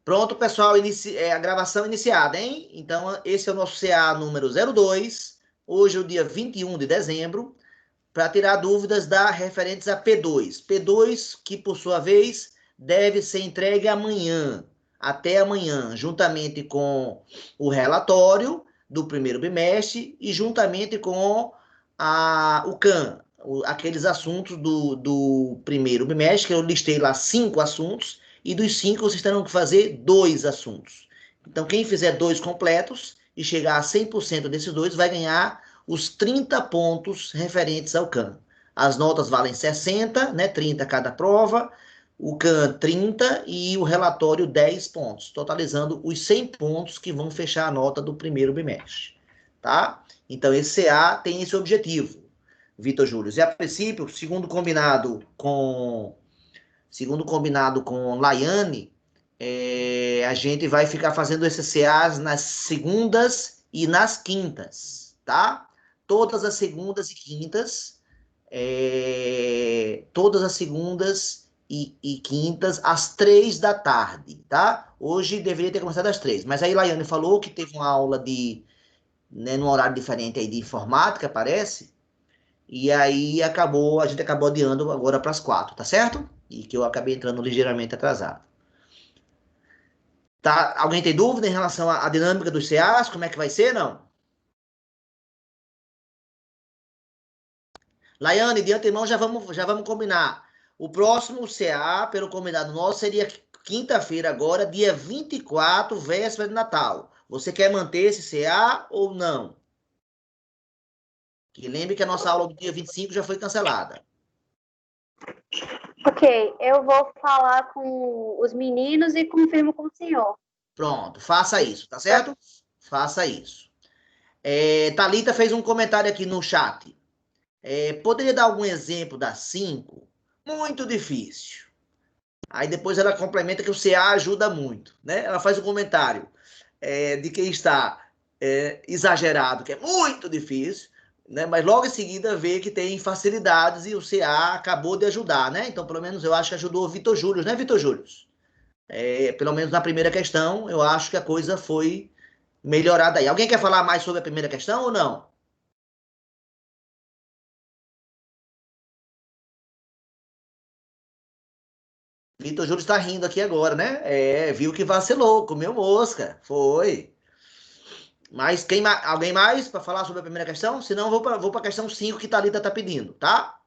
Pronto, pessoal, a gravação iniciada, hein? Então, esse é o nosso CA número 02. Hoje é o dia 21 de dezembro, para tirar dúvidas referentes a P2. P2, que por sua vez deve ser entregue amanhã, até amanhã, juntamente com o relatório do primeiro bimestre e juntamente com o CAN, aqueles assuntos do primeiro bimestre, que eu listei lá 5 assuntos, e dos 5 vocês terão que fazer 2 assuntos. Então, quem fizer 2 completos e chegar a 100% desses 2 vai ganhar os 30 pontos referentes ao CAN. As notas valem 60, né? 30 cada prova, o CAN 30 e o relatório 10 pontos, totalizando os 100 pontos que vão fechar a nota do primeiro bimestre, tá? Então, esse CA tem esse objetivo, Vitor Júlio. E a princípio, segundo combinado com Laiane, a gente vai ficar fazendo esses CAs nas segundas e nas quintas, tá? Todas as segundas e quintas, às 3 da tarde, tá? Hoje deveria ter começado às 3, mas aí Laiane falou que teve uma aula num horário diferente aí de informática, parece, e aí a gente acabou adiando agora para as 4, tá certo? E que eu acabei entrando ligeiramente atrasado. Tá? Alguém tem dúvida em relação à dinâmica dos CAs? Como é que vai ser, não? Laiane, de antemão já vamos combinar. O próximo CA, pelo combinado nosso, seria quinta-feira agora, dia 24, véspera de Natal. Você quer manter esse CA ou não? Que lembre que a nossa aula do dia 25 já foi cancelada. Ok, eu vou falar com os meninos e confirmo com o senhor. Pronto, faça isso, tá certo? Faça isso. Thalita fez um comentário aqui no chat. Poderia dar algum exemplo das 5? Muito difícil. Aí depois ela complementa que o CA ajuda muito, né? Ela faz um comentário de que está exagerado, que é muito difícil, né? Mas logo em seguida vê que tem facilidades e o CA acabou de ajudar, né? Então, pelo menos eu acho que ajudou o Vitor Júlio, né, Vitor Júlio? Pelo menos na primeira questão, eu acho que a coisa foi melhorada aí. Alguém quer falar mais sobre a primeira questão ou não? Vitor Júlio está rindo aqui agora, né? Viu que vacilou, comeu mosca. Foi. Mas alguém mais para falar sobre a primeira questão? Senão vou para a questão 5 que Thalita está pedindo, tá?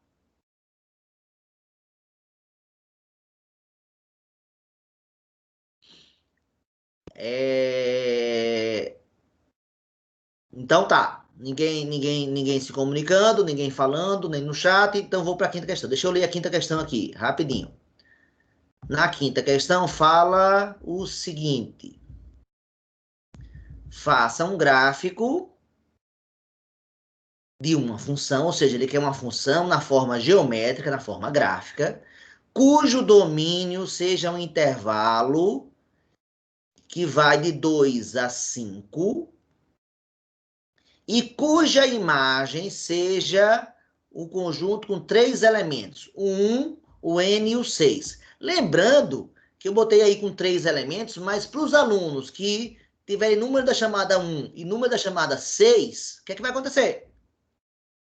Então tá. Ninguém se comunicando, ninguém falando, nem no chat. Então vou para a quinta questão. Deixa eu ler a quinta questão aqui, rapidinho. Na quinta questão fala o seguinte: faça um gráfico de uma função, ou seja, ele quer uma função na forma geométrica, na forma gráfica, cujo domínio seja um intervalo que vai de 2 a 5 e cuja imagem seja um conjunto com 3 elementos, o 1, o n e o 6. Lembrando que eu botei aí com 3 elementos, mas para os alunos que tiverem número da chamada 1 e número da chamada 6, o que é que vai acontecer?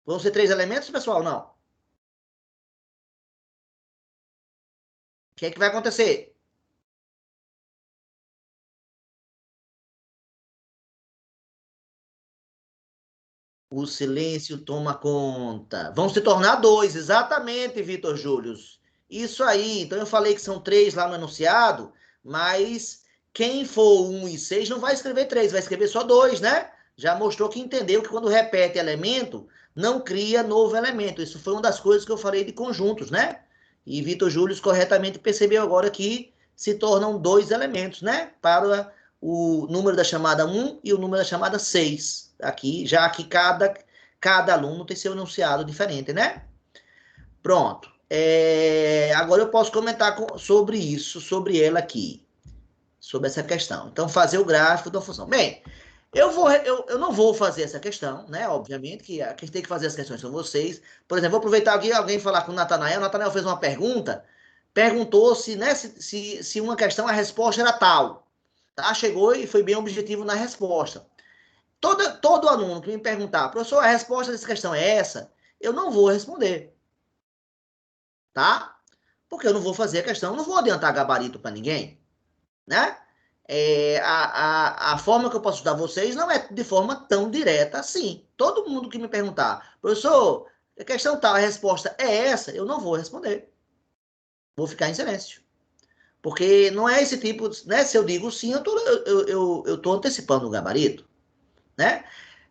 Vão ser 3 elementos, pessoal? Não. O que é que vai acontecer? O silêncio toma conta. Vão se tornar 2, exatamente, Vitor Júlio. Isso aí. Então eu falei que são 3 lá no enunciado, mas quem for 1 e 6 não vai escrever 3, vai escrever só 2, né? Já mostrou que entendeu que quando repete elemento, não cria novo elemento. Isso foi uma das coisas que eu falei de conjuntos, né? E Vitor Júlio corretamente percebeu agora que se tornam 2 elementos, né? Para o número da chamada 1 e o número da chamada 6. Aqui, já que cada aluno tem seu enunciado diferente, né? Pronto. Agora eu posso comentar sobre isso, sobre ela aqui, sobre essa questão. Então, fazer o gráfico da função. Bem, eu não vou fazer essa questão, né? Obviamente que quem tem que fazer as questões são vocês. Por exemplo, vou aproveitar aqui alguém falar com o Natanael. O Natanael fez uma pergunta perguntou se, né, se uma questão, a resposta era tal. Tá? Chegou e foi bem objetivo na resposta. Todo aluno que me perguntar, professor, a resposta dessa questão é essa, eu não vou responder. Tá? Porque eu não vou fazer a questão, não vou adiantar gabarito para ninguém, né? A forma que eu posso ajudar vocês não é de forma tão direta assim. Todo mundo que me perguntar, professor, a questão tal, a resposta é essa, eu não vou responder. Vou ficar em silêncio. Porque não é esse tipo, né? Se eu digo sim, eu tô antecipando o gabarito, né?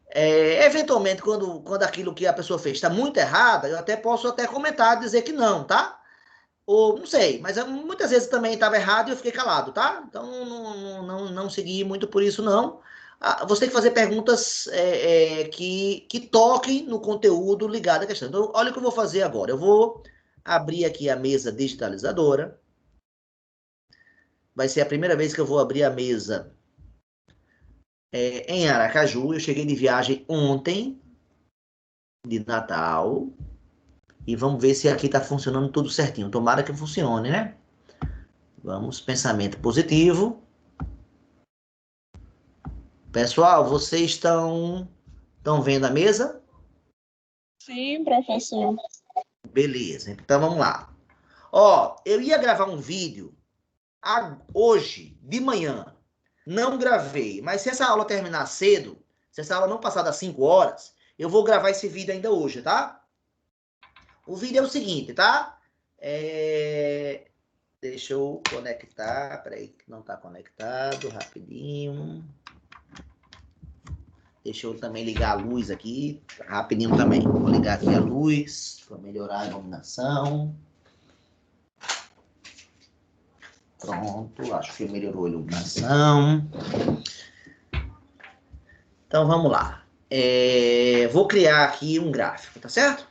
Eventualmente, quando aquilo que a pessoa fez está muito errado, eu até posso até comentar, dizer que não, tá? Ou não sei, mas muitas vezes também estava errado e eu fiquei calado, tá? Então não segui muito por isso, não. Você tem que fazer perguntas que toquem no conteúdo ligado à questão. Então, olha o que eu vou fazer agora. Eu vou abrir aqui a mesa digitalizadora. Vai ser a primeira vez que eu vou abrir a mesa em Aracaju. Eu cheguei de viagem ontem, de Natal. E vamos ver se aqui está funcionando tudo certinho. Tomara que funcione, né? Vamos, pensamento positivo. Pessoal, vocês estão vendo a mesa? Sim, professor. Beleza, então vamos lá. Ó, eu ia gravar um vídeo hoje, de manhã. Não gravei, mas se essa aula terminar cedo, se essa aula não passar das 5 horas, eu vou gravar esse vídeo ainda hoje, tá? O vídeo é o seguinte, tá? Deixa eu conectar, peraí, que não está conectado, rapidinho. Deixa eu também ligar a luz aqui, rapidinho também. Vou ligar aqui a luz para melhorar a iluminação. Pronto, acho que melhorou a iluminação. Então vamos lá. Vou criar aqui um gráfico, tá certo?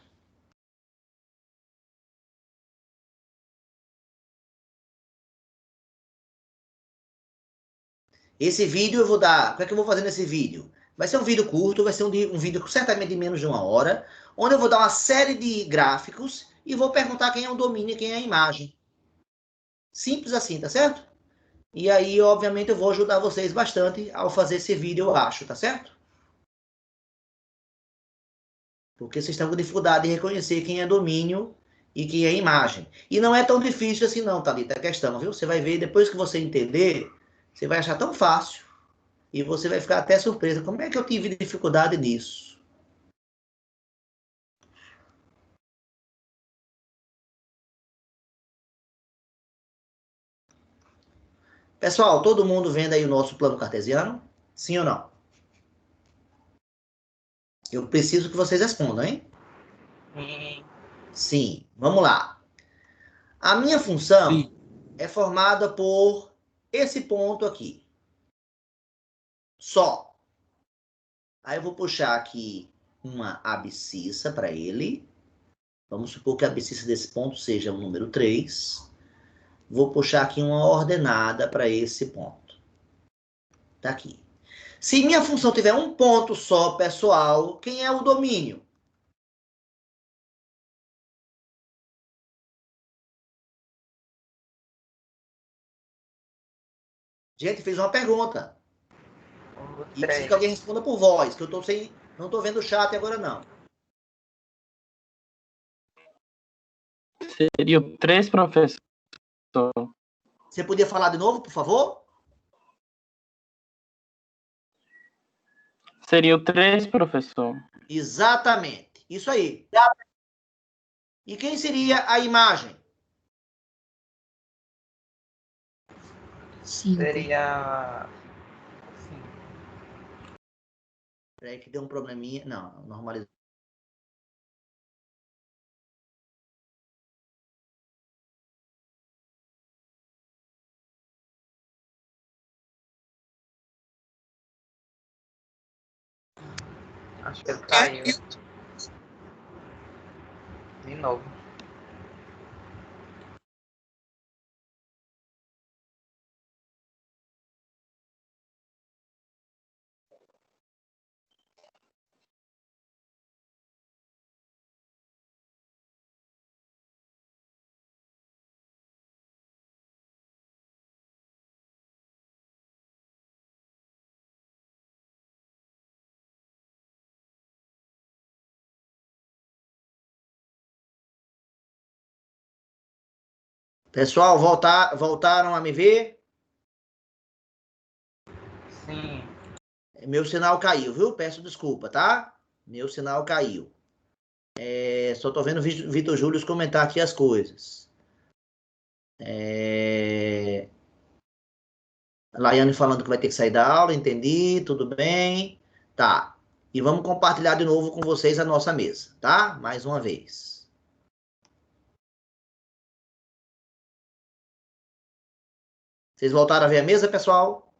Esse vídeo eu vou dar. O que é que eu vou fazer nesse vídeo? Vai ser um vídeo curto, vai ser um vídeo certamente de menos de 1 hora, onde eu vou dar uma série de gráficos e vou perguntar quem é o domínio e quem é a imagem. Simples assim, tá certo? E aí, obviamente, eu vou ajudar vocês bastante ao fazer esse vídeo, eu acho, tá certo? Porque vocês estão com dificuldade de reconhecer quem é domínio e quem é imagem. E não é tão difícil assim não, Thalita, a questão, viu? Você vai ver, depois que você entender, você vai achar tão fácil e você vai ficar até surpresa. Como é que eu tive dificuldade nisso? Pessoal, todo mundo vendo aí o nosso plano cartesiano? Sim ou não? Eu preciso que vocês respondam, hein? Sim. Vamos lá. A minha função é formada por esse ponto aqui. Só. Aí eu vou puxar aqui uma abscissa para ele. Vamos supor que a abscissa desse ponto seja o número 3. Vou puxar aqui uma ordenada para esse ponto. Tá aqui. Se minha função tiver um ponto só, pessoal, quem é o domínio? Gente, fez uma pergunta. E preciso que alguém responda por voz, que eu não estou vendo o chat agora não. Seria o 3, professor. Você podia falar de novo, por favor? Seria o 3, professor. Exatamente. Isso aí. E quem seria a imagem? Seria. Peraí que deu um probleminha. Não, normalizou. Acho que ele caiu. De novo. Pessoal, voltaram a me ver? Sim. Meu sinal caiu, viu? Peço desculpa, tá? Meu sinal caiu. Só tô vendo o Vitor Júlio comentar aqui as coisas. Laiane falando que vai ter que sair da aula, entendi, tudo bem. Tá. E vamos compartilhar de novo com vocês a nossa mesa, tá? Mais uma vez. Vocês voltaram a ver a mesa, pessoal?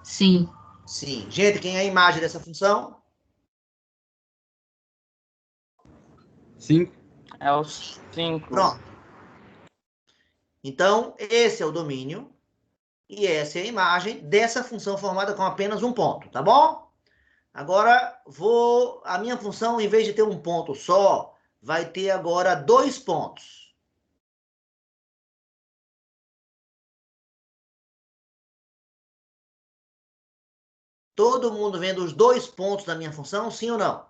Sim. Sim. Gente, quem é a imagem dessa função? 5. É o 5. Pronto. Então, esse é o domínio e essa é a imagem dessa função formada com apenas um ponto, tá bom? Agora, a minha função, em vez de ter um ponto só, vai ter agora 2 pontos. Todo mundo vendo os 2 pontos da minha função, sim ou não?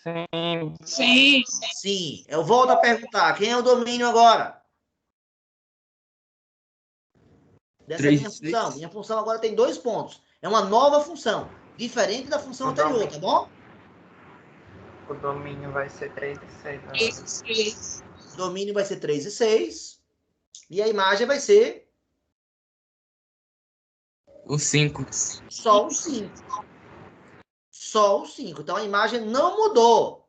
Sim. Sim. Sim. Eu volto a perguntar, quem é o domínio agora? Dessa 3 minha e função. 6. Minha função agora tem 2 pontos. É uma nova função, diferente da função anterior, tá bom? O domínio vai ser 3 e 6. Né? O domínio vai ser 3 e 6. E a imagem vai ser O 5. só o 5. Só o 5. Então, a imagem não mudou.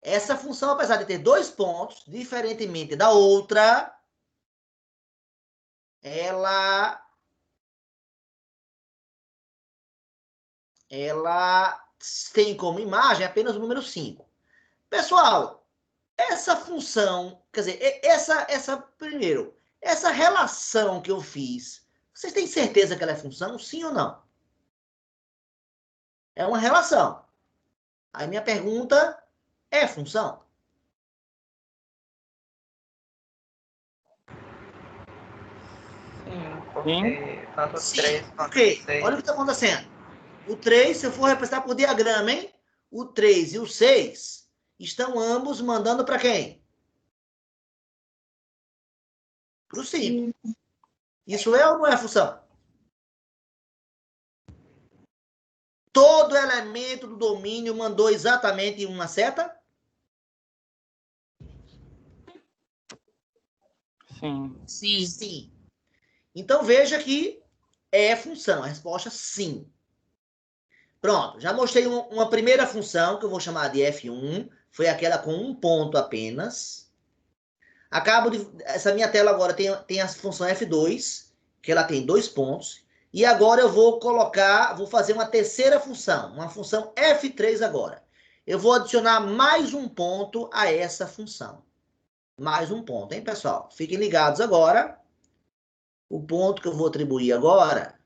Essa função, apesar de ter 2 pontos, diferentemente da outra, ela tem como imagem apenas o número 5. Pessoal, essa função, quer dizer, primeiro, essa relação que eu fiz, vocês têm certeza que ela é função, sim ou não? É uma relação. Aí minha pergunta é função? Sim, porque tanto Sim. 3 Por quanto quê? 6. Olha o que está acontecendo. O 3, se eu for representar por diagrama, hein? O 3 e o 6 estão ambos mandando para quem? Para o 5. Isso é ou não é função? Todo elemento do domínio mandou exatamente uma seta? Sim. Sim. Sim. Então veja que é função. A resposta sim. Pronto, já mostrei uma primeira função que eu vou chamar de F1. Foi aquela com um ponto apenas. Essa minha tela agora tem a função F2, que ela tem 2 pontos. E agora eu vou fazer uma terceira função, uma função F3 agora. Eu vou adicionar mais um ponto a essa função. Mais um ponto, hein, pessoal? Fiquem ligados agora. O ponto que eu vou atribuir agora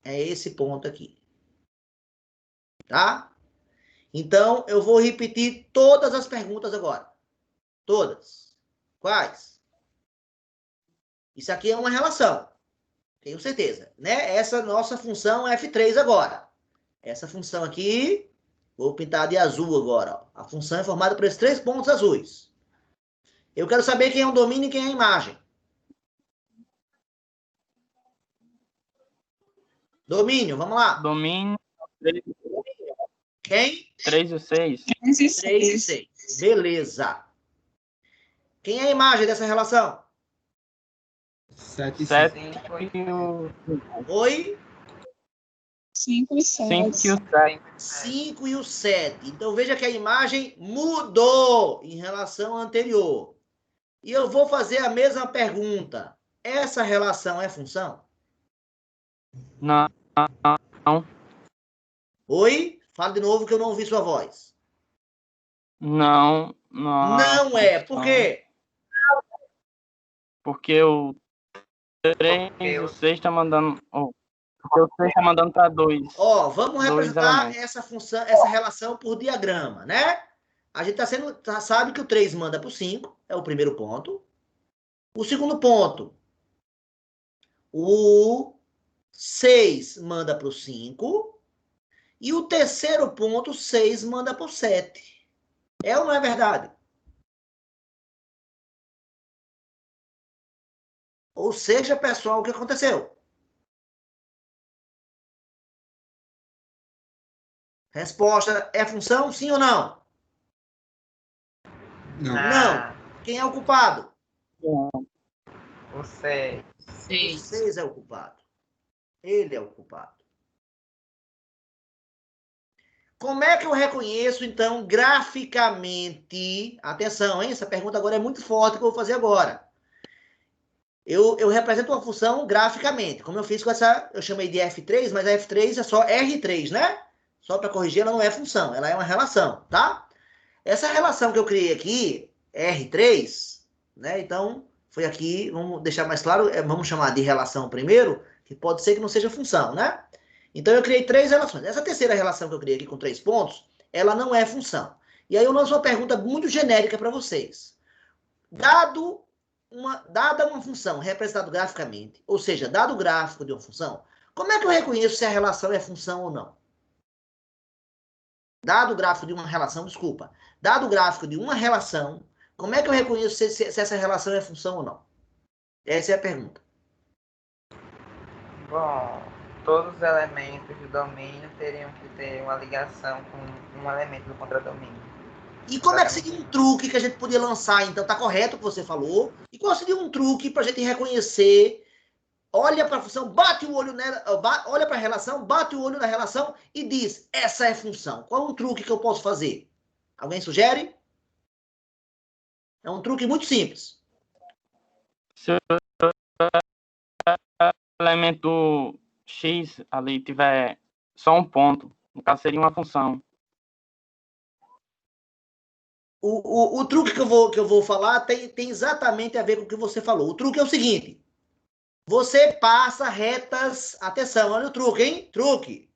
é esse ponto aqui. Tá? Então, eu vou repetir todas as perguntas agora. Todas. Quais? Isso aqui é uma relação. Tenho certeza, né? Essa nossa função é F3 agora. Essa função aqui, vou pintar de azul agora. Ó. A função é formada por esses 3 pontos azuis. Eu quero saber quem é o domínio e quem é a imagem. Domínio, vamos lá. Domínio Quem? 3 e 6. 3 e 6. Beleza. Quem é a imagem dessa relação? 7 e 7 5. e o Oi? 5 e 5 7. e o 7. 5 e o 7. Então, veja que a imagem mudou em relação à anterior. E eu vou fazer a mesma pergunta. Essa relação é função? Não. Oi? Fala de novo que eu não ouvi sua voz. Não. Não é. Por quê? Porque o 3 e o 6 está mandando... porque o 6 está mandando para 2. Ó, vamos representar elementos. essa função, essa relação por diagrama, né? A gente sabe que o 3 manda para o 5, é o primeiro ponto. O segundo ponto, o 6 manda para o 5. E o terceiro ponto, 6 manda para o 7. É ou não é verdade? Ou seja, pessoal, o que aconteceu? Resposta, é função, sim ou não? Não. Não. Quem é o culpado? O 6. O 6 é o culpado. Ele é o culpado. Como é que eu reconheço, então, graficamente? Atenção, hein? Essa pergunta agora é muito forte que eu vou fazer agora. Eu represento uma função graficamente. Como eu fiz com essa, eu chamei de F3, mas a F3 é só R3, né? Só para corrigir, ela não é função, ela é uma relação, tá? Essa relação que eu criei aqui, R3, né? Então, foi aqui, vamos deixar mais claro, vamos chamar de relação primeiro, que pode ser que não seja função, né? Então, eu criei 3 relações. Essa terceira relação que eu criei aqui com 3 pontos, ela não é função. E aí eu lanço uma pergunta muito genérica para vocês. Dada uma função representada graficamente, ou seja, dado o gráfico de uma função, como é que eu reconheço se a relação é função ou não? Dado o gráfico de uma relação, desculpa. Dado o gráfico de uma relação, como é que eu reconheço se essa relação é função ou não? Essa é a pergunta. Bom, todos os elementos do domínio teriam que ter uma ligação com um elemento do contradomínio. E como é que seria um truque que a gente podia lançar? Então, tá correto o que você falou. E qual seria um truque para a gente reconhecer? Olha para a função, bate o olho nela, olha para a relação, bate o olho na relação e diz, essa é função. Qual é um truque que eu posso fazer? Alguém sugere? É um truque muito simples. Se o elemento X ali tiver só um ponto, no caso seria uma função. O truque que eu vou falar tem exatamente a ver com o que você falou. O truque é o seguinte. Você passa retas... Atenção, olha o truque, hein? Truque.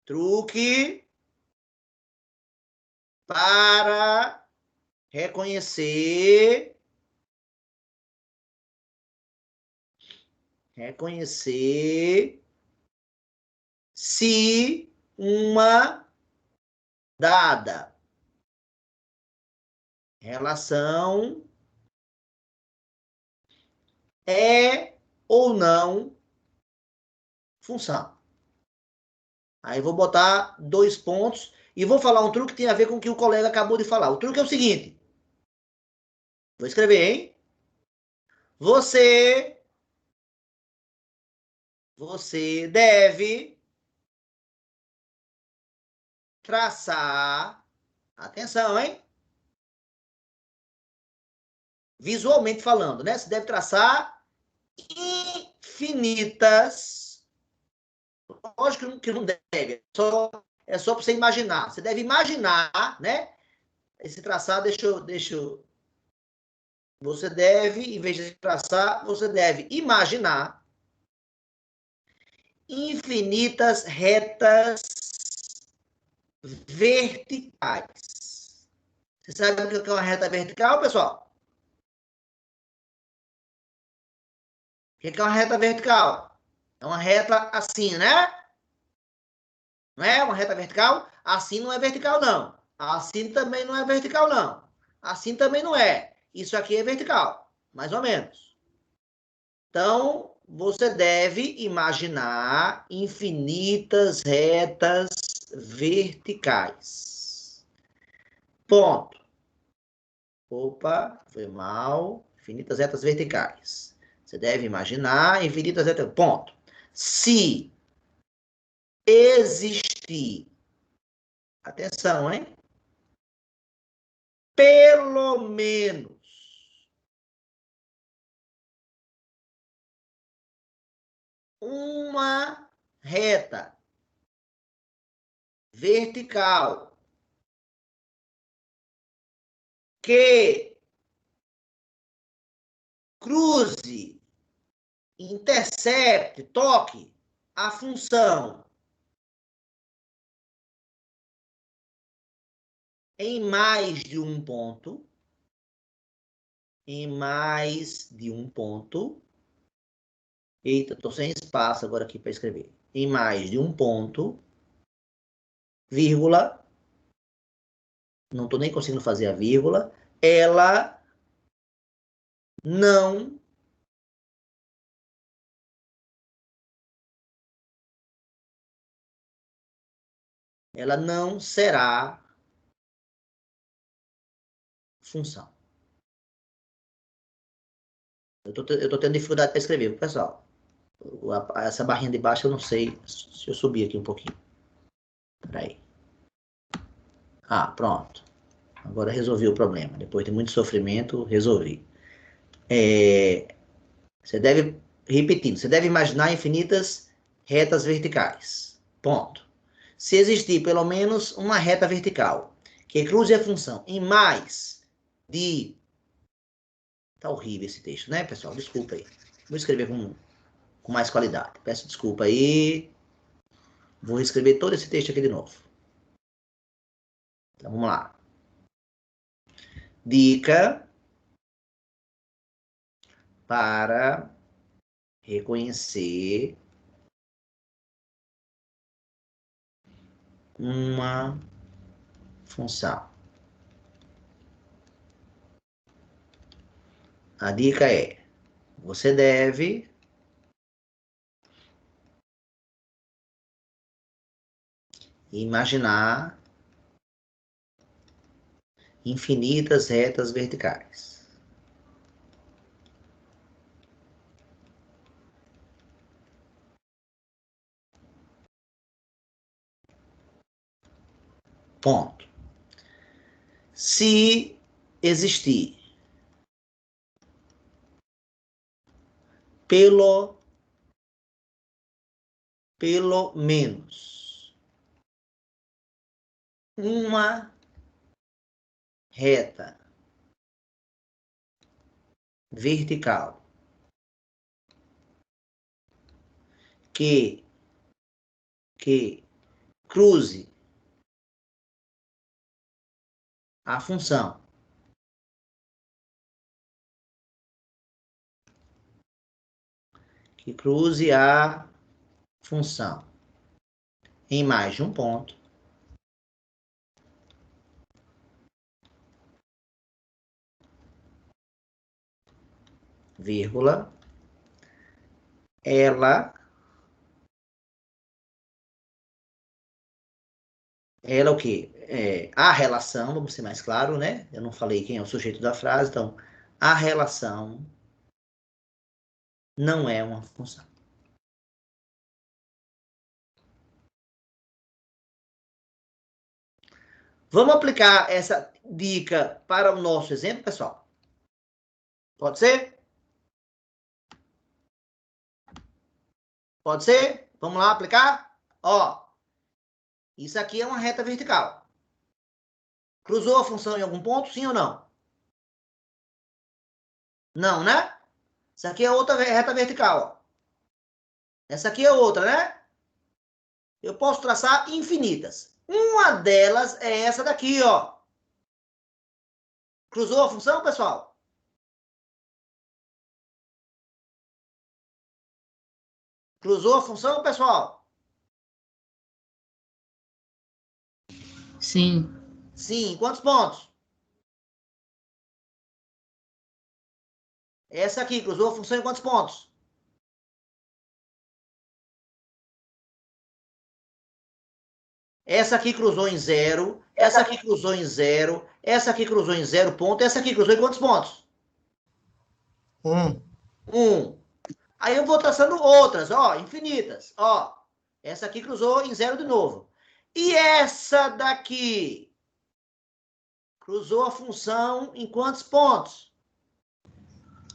Truque para reconhecer se uma dada relação é ou não função. Aí vou botar 2 pontos e vou falar um truque que tem a ver com o que o colega acabou de falar. O truque é o seguinte. Vou escrever, hein? Você deve traçar, atenção, hein? Visualmente falando, né? Você deve traçar infinitas. Lógico que não deve, é só para você imaginar. Você deve imaginar, né? Esse traçar, deixa eu. Você deve, em vez de traçar, você deve imaginar infinitas retas verticais. Você sabe o que é uma reta vertical, pessoal? O que é uma reta vertical? É uma reta assim, né? Não é uma reta vertical? Assim não é vertical, não. Assim também não é vertical, não. Assim também não é. Isso aqui é vertical, mais ou menos. Então, você deve imaginar infinitas retas verticais. Ponto. Opa, foi mal. Infinitas retas verticais. Você deve imaginar infinitas retas. Ponto. Se existir, atenção, hein? Pelo menos uma reta vertical que cruze, intercepte, toque a função em mais de um ponto, em mais de um ponto. Eita, estou sem espaço agora aqui para escrever. Em mais de um ponto, vírgula, não estou nem conseguindo fazer a vírgula, ela não será função. Eu tô tendo dificuldade para escrever, pessoal. Essa barrinha de baixo eu não sei se eu subir aqui um pouquinho. Peraí. Ah, pronto. Agora resolvi o problema. Depois de muito sofrimento, resolvi. Você deve, repetindo, você deve imaginar infinitas retas verticais. Ponto. Se existir pelo menos uma reta vertical que cruze a função em mais de... Tá horrível esse texto, né, pessoal? Desculpa aí. Vou escrever com mais qualidade. Peço desculpa aí. Vou escrever todo esse texto aqui de novo. Então, vamos lá. Dica para reconhecer uma função. A dica é: você deve imaginar infinitas retas verticais. Ponto. Se existir pelo menos uma reta vertical que cruze a função em mais de um ponto, vírgula, ela o quê? A relação, vamos ser mais claro, né? Eu não falei quem é o sujeito da frase, então, a relação não é uma função. Vamos aplicar essa dica para o nosso exemplo, pessoal? Pode ser? Pode ser? Vamos lá aplicar? Ó, isso aqui é uma reta vertical. Cruzou a função em algum ponto, sim ou não? Não, né? Isso aqui é outra reta vertical. Ó. Essa aqui é outra, né? Eu posso traçar infinitas. Uma delas é essa daqui, ó. Cruzou a função, pessoal? Cruzou a função, pessoal? Sim. Sim. Quantos pontos? Essa aqui cruzou a função em quantos pontos? Essa aqui cruzou em 0. Essa aqui cruzou em 0. Essa aqui cruzou em 0 ponto. Essa aqui cruzou em quantos pontos? 1. Aí eu vou traçando outras, ó, infinitas. Ó, essa aqui cruzou em 0 de novo. E essa daqui? Cruzou a função em quantos pontos?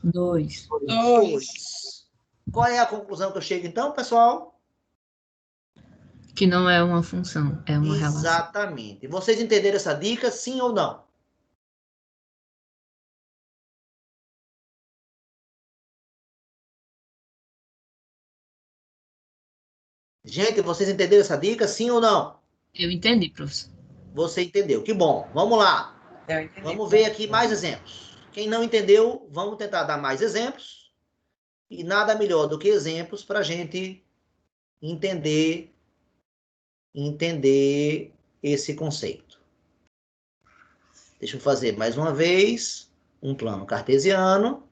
2. 2. Qual é a conclusão que eu chego então, pessoal? Que não é uma função, é uma relação. Exatamente. Vocês entenderam essa dica, sim ou não? Gente, vocês entenderam essa dica, sim ou não? Eu entendi, professor. Você entendeu, que bom. Vamos lá. Eu entendi. Vamos ver aqui mais exemplos. Quem não entendeu, vamos tentar dar mais exemplos. E nada melhor do que exemplos para a gente entender esse conceito. Deixa eu fazer mais uma vez um plano cartesiano.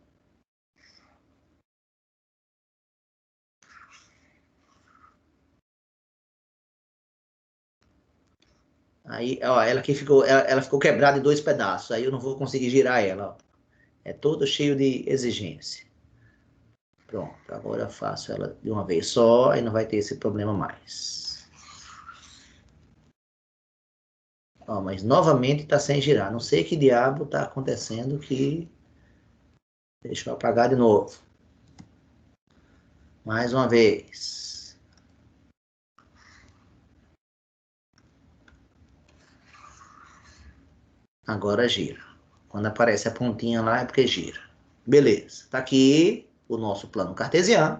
Aí, ó, ela ficou quebrada em 2 pedaços. Aí eu não vou conseguir girar ela. Ó. É todo cheio de exigência. Pronto, agora eu faço ela de uma vez só e não vai ter esse problema mais. Ó, mas novamente está sem girar. Não sei que diabo está acontecendo que... Deixa eu apagar de novo. Mais uma vez. Agora gira. Quando aparece a pontinha lá é porque gira. Beleza. Está aqui o nosso plano cartesiano.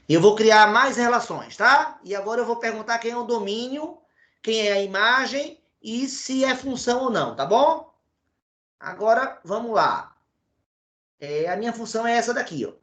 E eu vou criar mais relações, tá? E agora eu vou perguntar quem é o domínio, quem é a imagem e se é função ou não, tá bom? Agora, vamos lá. A minha função é essa daqui, ó.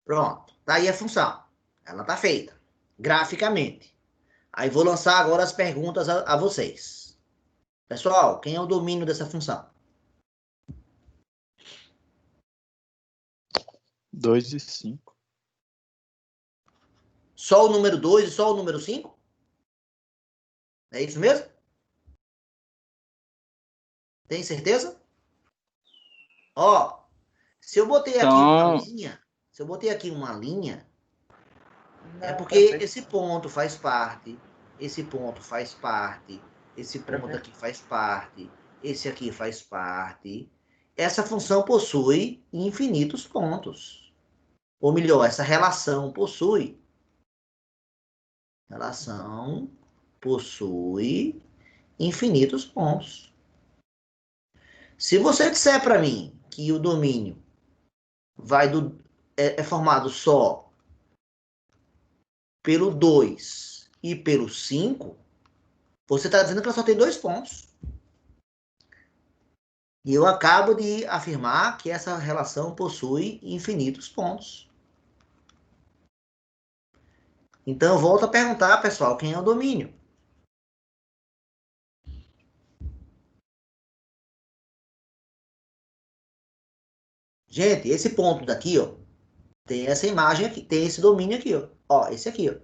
Pronto. Tá aí a função. Ela tá feita. Graficamente. Aí vou lançar agora as perguntas a vocês. Pessoal, quem é o domínio dessa função? 2 e 5. Só o número 2 e só o número 5? É isso mesmo? Tem certeza? Ó, se eu botei aqui uma linha, é porque esse ponto faz parte, esse ponto faz parte, esse ponto aqui faz parte, esse aqui faz parte. Essa função possui infinitos pontos. Ou melhor, essa relação possui infinitos pontos. Se você disser para mim que o domínio é formado só pelo 2 e pelo 5, você está dizendo que ela só tem 2 pontos. E eu acabo de afirmar que essa relação possui infinitos pontos. Então, eu volto a perguntar, pessoal, quem é o domínio? Gente, esse ponto daqui, ó, tem essa imagem aqui, tem esse domínio aqui, ó. Ó, esse aqui, ó.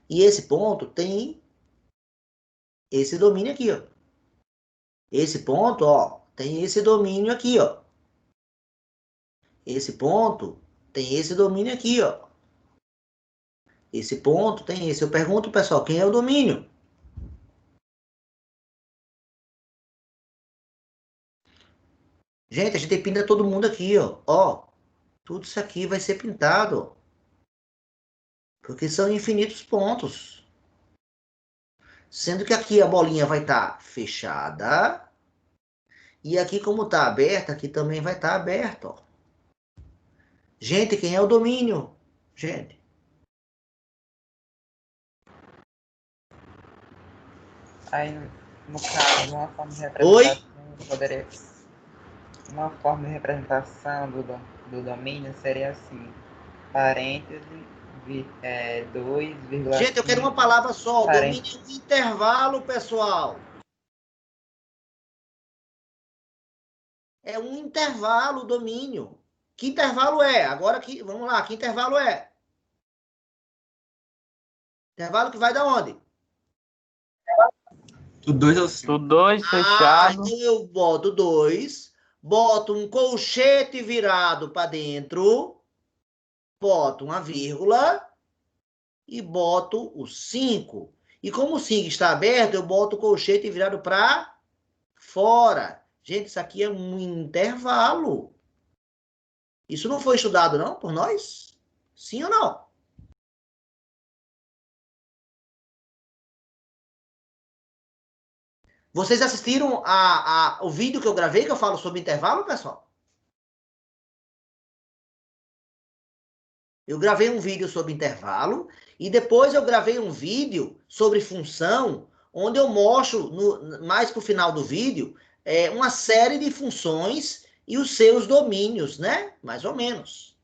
E esse ponto tem esse domínio aqui, ó. Esse ponto, ó, tem esse domínio aqui, ó. Esse ponto tem esse domínio aqui, ó. Esse ponto tem esse. Eu pergunto, pessoal, quem é o domínio? Gente, a gente pinta todo mundo aqui, ó. Ó, tudo isso aqui vai ser pintado, ó. Porque são infinitos pontos. Sendo que aqui a bolinha vai estar fechada. E aqui, como está aberta, aqui também vai estar aberto, ó. Gente, quem é o domínio? Gente. Aí, no caso, uma forma de Oi? representação poderia... Uma forma de representação do domínio seria assim, parêntese, 2,5... Gente, eu quero uma palavra só. Parêntese. Domínio intervalo, pessoal. É um intervalo, domínio. Que intervalo é? Agora aqui, vamos lá, que intervalo é? Intervalo que vai da onde? Do 2 ao 5. Do 2 fechado. Então eu boto 2, boto um colchete virado para dentro, boto uma vírgula e boto o 5. E como o 5 está aberto, eu boto o colchete virado para fora. Gente, isso aqui é um intervalo. Isso não foi estudado, não, por nós? Sim ou não? Vocês assistiram o vídeo que eu gravei, que eu falo sobre intervalo, pessoal? Eu gravei um vídeo sobre intervalo e depois eu gravei um vídeo sobre função, onde eu mostro, mais para o final do vídeo, uma série de funções e os seus domínios, né? Mais ou menos.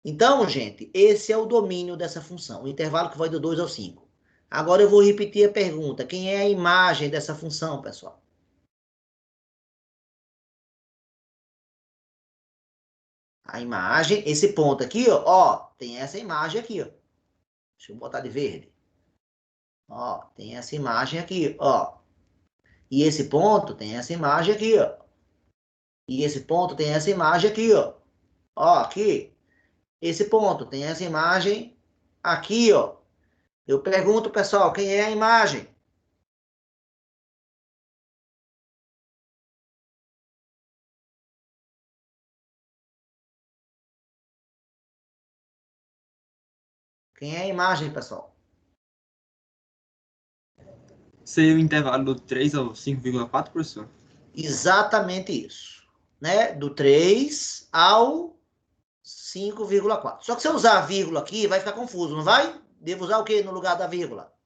Então, gente, esse é o domínio dessa função, o intervalo que vai do 2 ao 5. Agora eu vou repetir a pergunta. Quem é a imagem dessa função, pessoal? A imagem, esse ponto aqui, ó, tem essa imagem aqui, ó. Deixa eu botar de verde. Ó, tem essa imagem aqui, ó. E esse ponto tem essa imagem aqui, ó. E esse ponto tem essa imagem aqui, ó. Ó, aqui. Esse ponto tem essa imagem aqui, ó. Eu pergunto, pessoal, quem é a imagem? Quem é a imagem, pessoal? Seria o intervalo do 3 ao 5,4, professor? Exatamente isso. Né? Do 3 ao 5,4. Só que se eu usar a vírgula aqui, vai ficar confuso, não vai? Devo usar o quê no lugar da vírgula?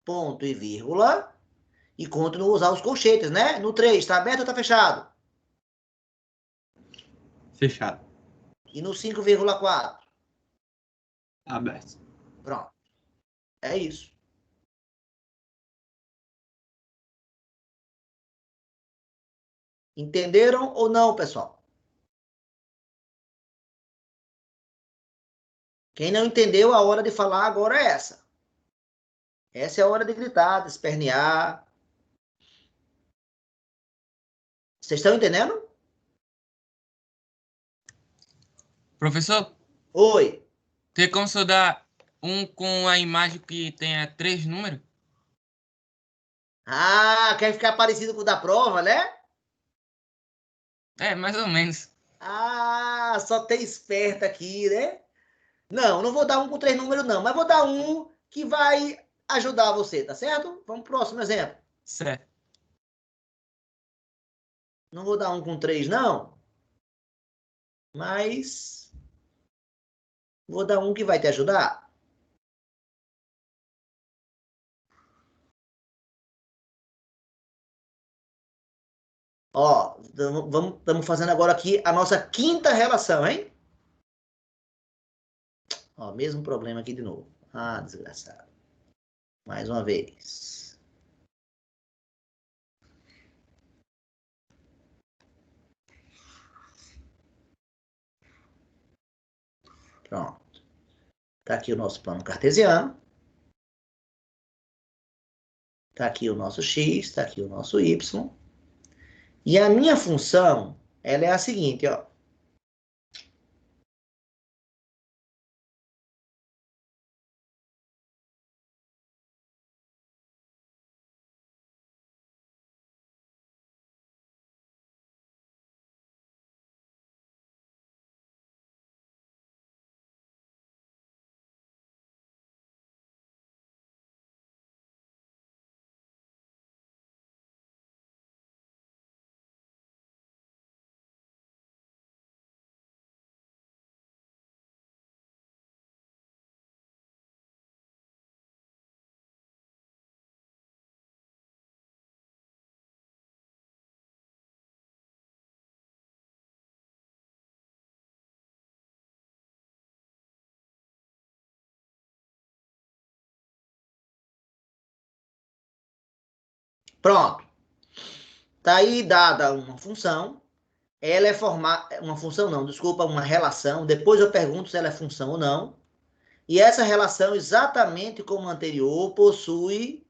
Ponto e vírgula. E continuo a usar os colchetes, né? No 3, está aberto ou está fechado? Fechado. E no 5,4? Aberto. Pronto. É isso. Entenderam ou não, pessoal? Quem não entendeu, a hora de falar agora é essa. Essa é a hora de gritar, de espernear. Vocês estão entendendo? Professor, Oi. tem como se eu dar um com a imagem que tenha 3 números? Ah, quer ficar parecido com o da prova, né? É, mais ou menos. Ah, só tem esperto aqui, né? Não, não vou dar um com 3 números, não. Mas vou dar um que vai ajudar você, tá certo? Vamos pro próximo exemplo. Certo. Não vou dar um com 3, não. Mas vou dar um que vai te ajudar. Ó, estamos fazendo agora aqui a nossa quinta relação, hein? Ó, mesmo problema aqui de novo. Ah, desgraçado. Mais uma vez. Pronto. Está aqui o nosso plano cartesiano. Está aqui o nosso x, está aqui o nosso y. E a minha função, ela é a seguinte, ó. Pronto. Está aí dada uma função. Ela é formada... Uma função não, desculpa, uma relação. Depois eu pergunto se ela é função ou não. E essa relação, exatamente como a anterior, possui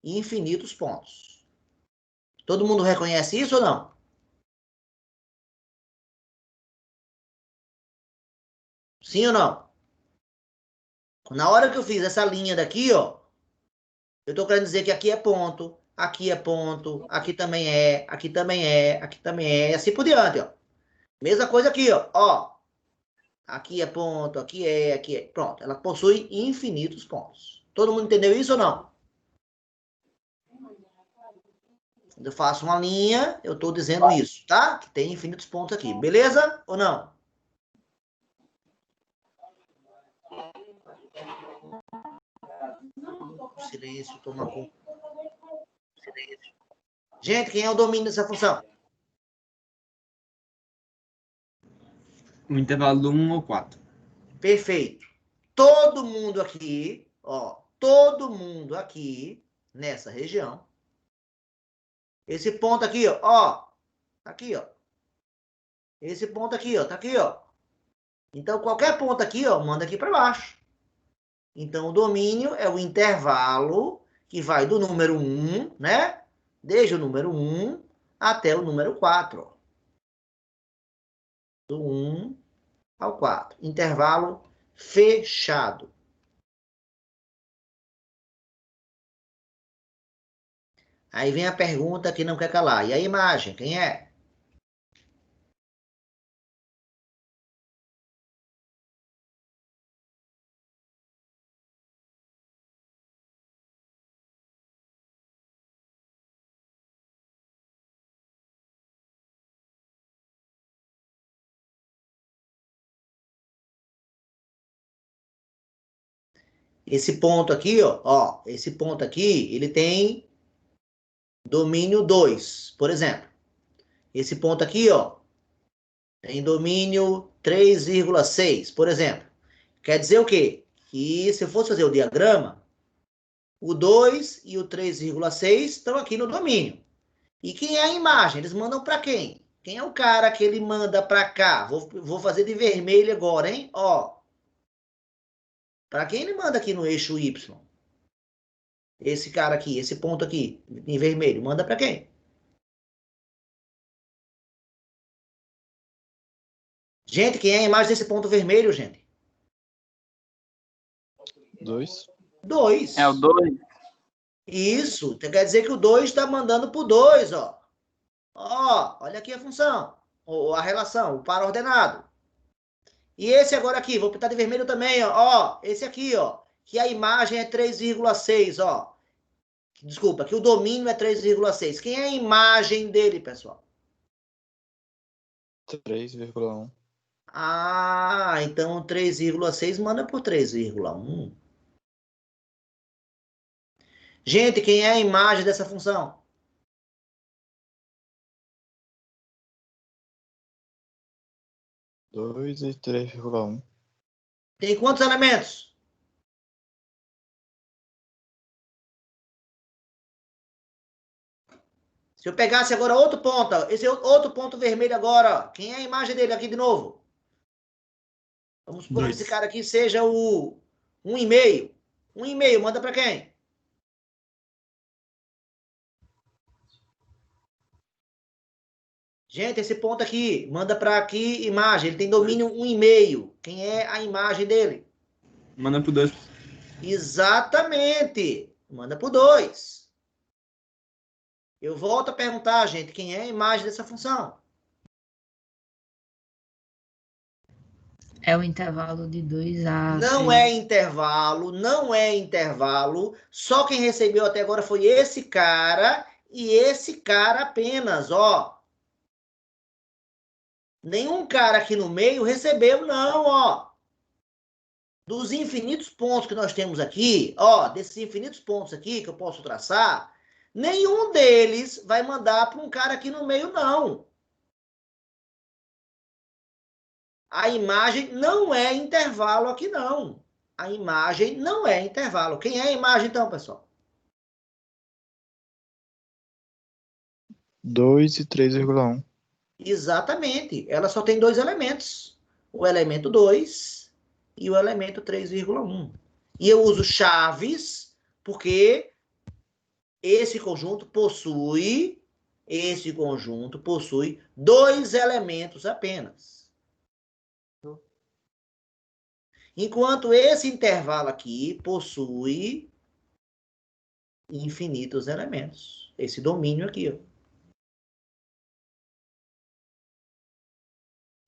infinitos pontos. Todo mundo reconhece isso ou não? Sim ou não? Na hora que eu fiz essa linha daqui, ó, eu estou querendo dizer que aqui é ponto, aqui também é, aqui também é, aqui também é, e assim por diante, ó. Mesma coisa aqui, ó. Aqui é ponto, aqui é, aqui é. Pronto, ela possui infinitos pontos. Todo mundo entendeu isso ou não? Quando eu faço uma linha, eu estou dizendo isso, tá? Que tem infinitos pontos aqui. Beleza ou não? Silêncio, toma conta. Silêncio. Gente, quem é o domínio dessa função? O intervalo do 1 ao 4. Perfeito. Todo mundo aqui, ó, todo mundo aqui nessa região. Esse ponto aqui, ó, tá aqui, ó. Esse ponto aqui, ó, tá aqui, ó. Então, qualquer ponto aqui, ó, manda aqui para baixo. Então, o domínio é o intervalo que vai do número 1, né? Desde o número 1 até o número 4. Ó. Do 1 ao 4. Intervalo fechado. Aí vem a pergunta que não quer calar. E a imagem, quem é? Esse ponto aqui, ó, esse ponto aqui, ele tem domínio 2, por exemplo. Esse ponto aqui, ó, tem domínio 3,6, por exemplo. Quer dizer o quê? Que se eu fosse fazer o diagrama, o 2 e o 3,6 estão aqui no domínio. E quem é a imagem? Eles mandam para quem? Quem é o cara que ele manda para cá? Vou fazer de vermelho agora, hein? Ó. Para quem ele manda aqui no eixo Y? Esse cara aqui, esse ponto aqui, em vermelho, manda para quem? Gente, quem é a imagem desse ponto vermelho, gente? 2. 2. É o 2. Isso. Então quer dizer que o 2 está mandando para o 2, ó. Ó, olha aqui a função. Ou a relação, o par ordenado. E esse agora aqui, vou pintar de vermelho também, ó. Ó, esse aqui, ó. Que a imagem é 3,6, ó. Desculpa, que o domínio é 3,6. Quem é a imagem dele, pessoal? 3,1. Ah, então 3,6 manda por 3,1. Gente, quem é a imagem dessa função? Dois e 3,1. Tem quantos elementos? Se eu pegasse agora outro ponto, ó, esse outro ponto vermelho agora, ó, quem é a imagem dele aqui de novo? Vamos supor que esse cara aqui seja o 1,5. 1,5, manda para quem? Gente, esse ponto aqui, manda para aqui imagem. Ele tem domínio 1,5. Quem é a imagem dele? Manda pro 2. Exatamente. Manda pro 2. Eu volto a perguntar, gente, quem é a imagem dessa função? É o intervalo de 2 a Não 3. é intervalo, não é intervalo. Só quem recebeu até agora foi esse cara e esse cara apenas, ó. Nenhum cara aqui no meio recebeu, não, ó. Dos infinitos pontos que nós temos aqui, ó, desses infinitos pontos aqui que eu posso traçar, nenhum deles vai mandar para um cara aqui no meio, não. A imagem não é intervalo aqui, não. A imagem não é intervalo. Quem é a imagem, então, pessoal? 2 e 3,1. Exatamente. Ela só tem dois elementos. O elemento 2 e o elemento 3,1. E eu uso chaves porque esse conjunto possui dois elementos apenas. Enquanto esse intervalo aqui possui infinitos elementos. Esse domínio aqui, ó.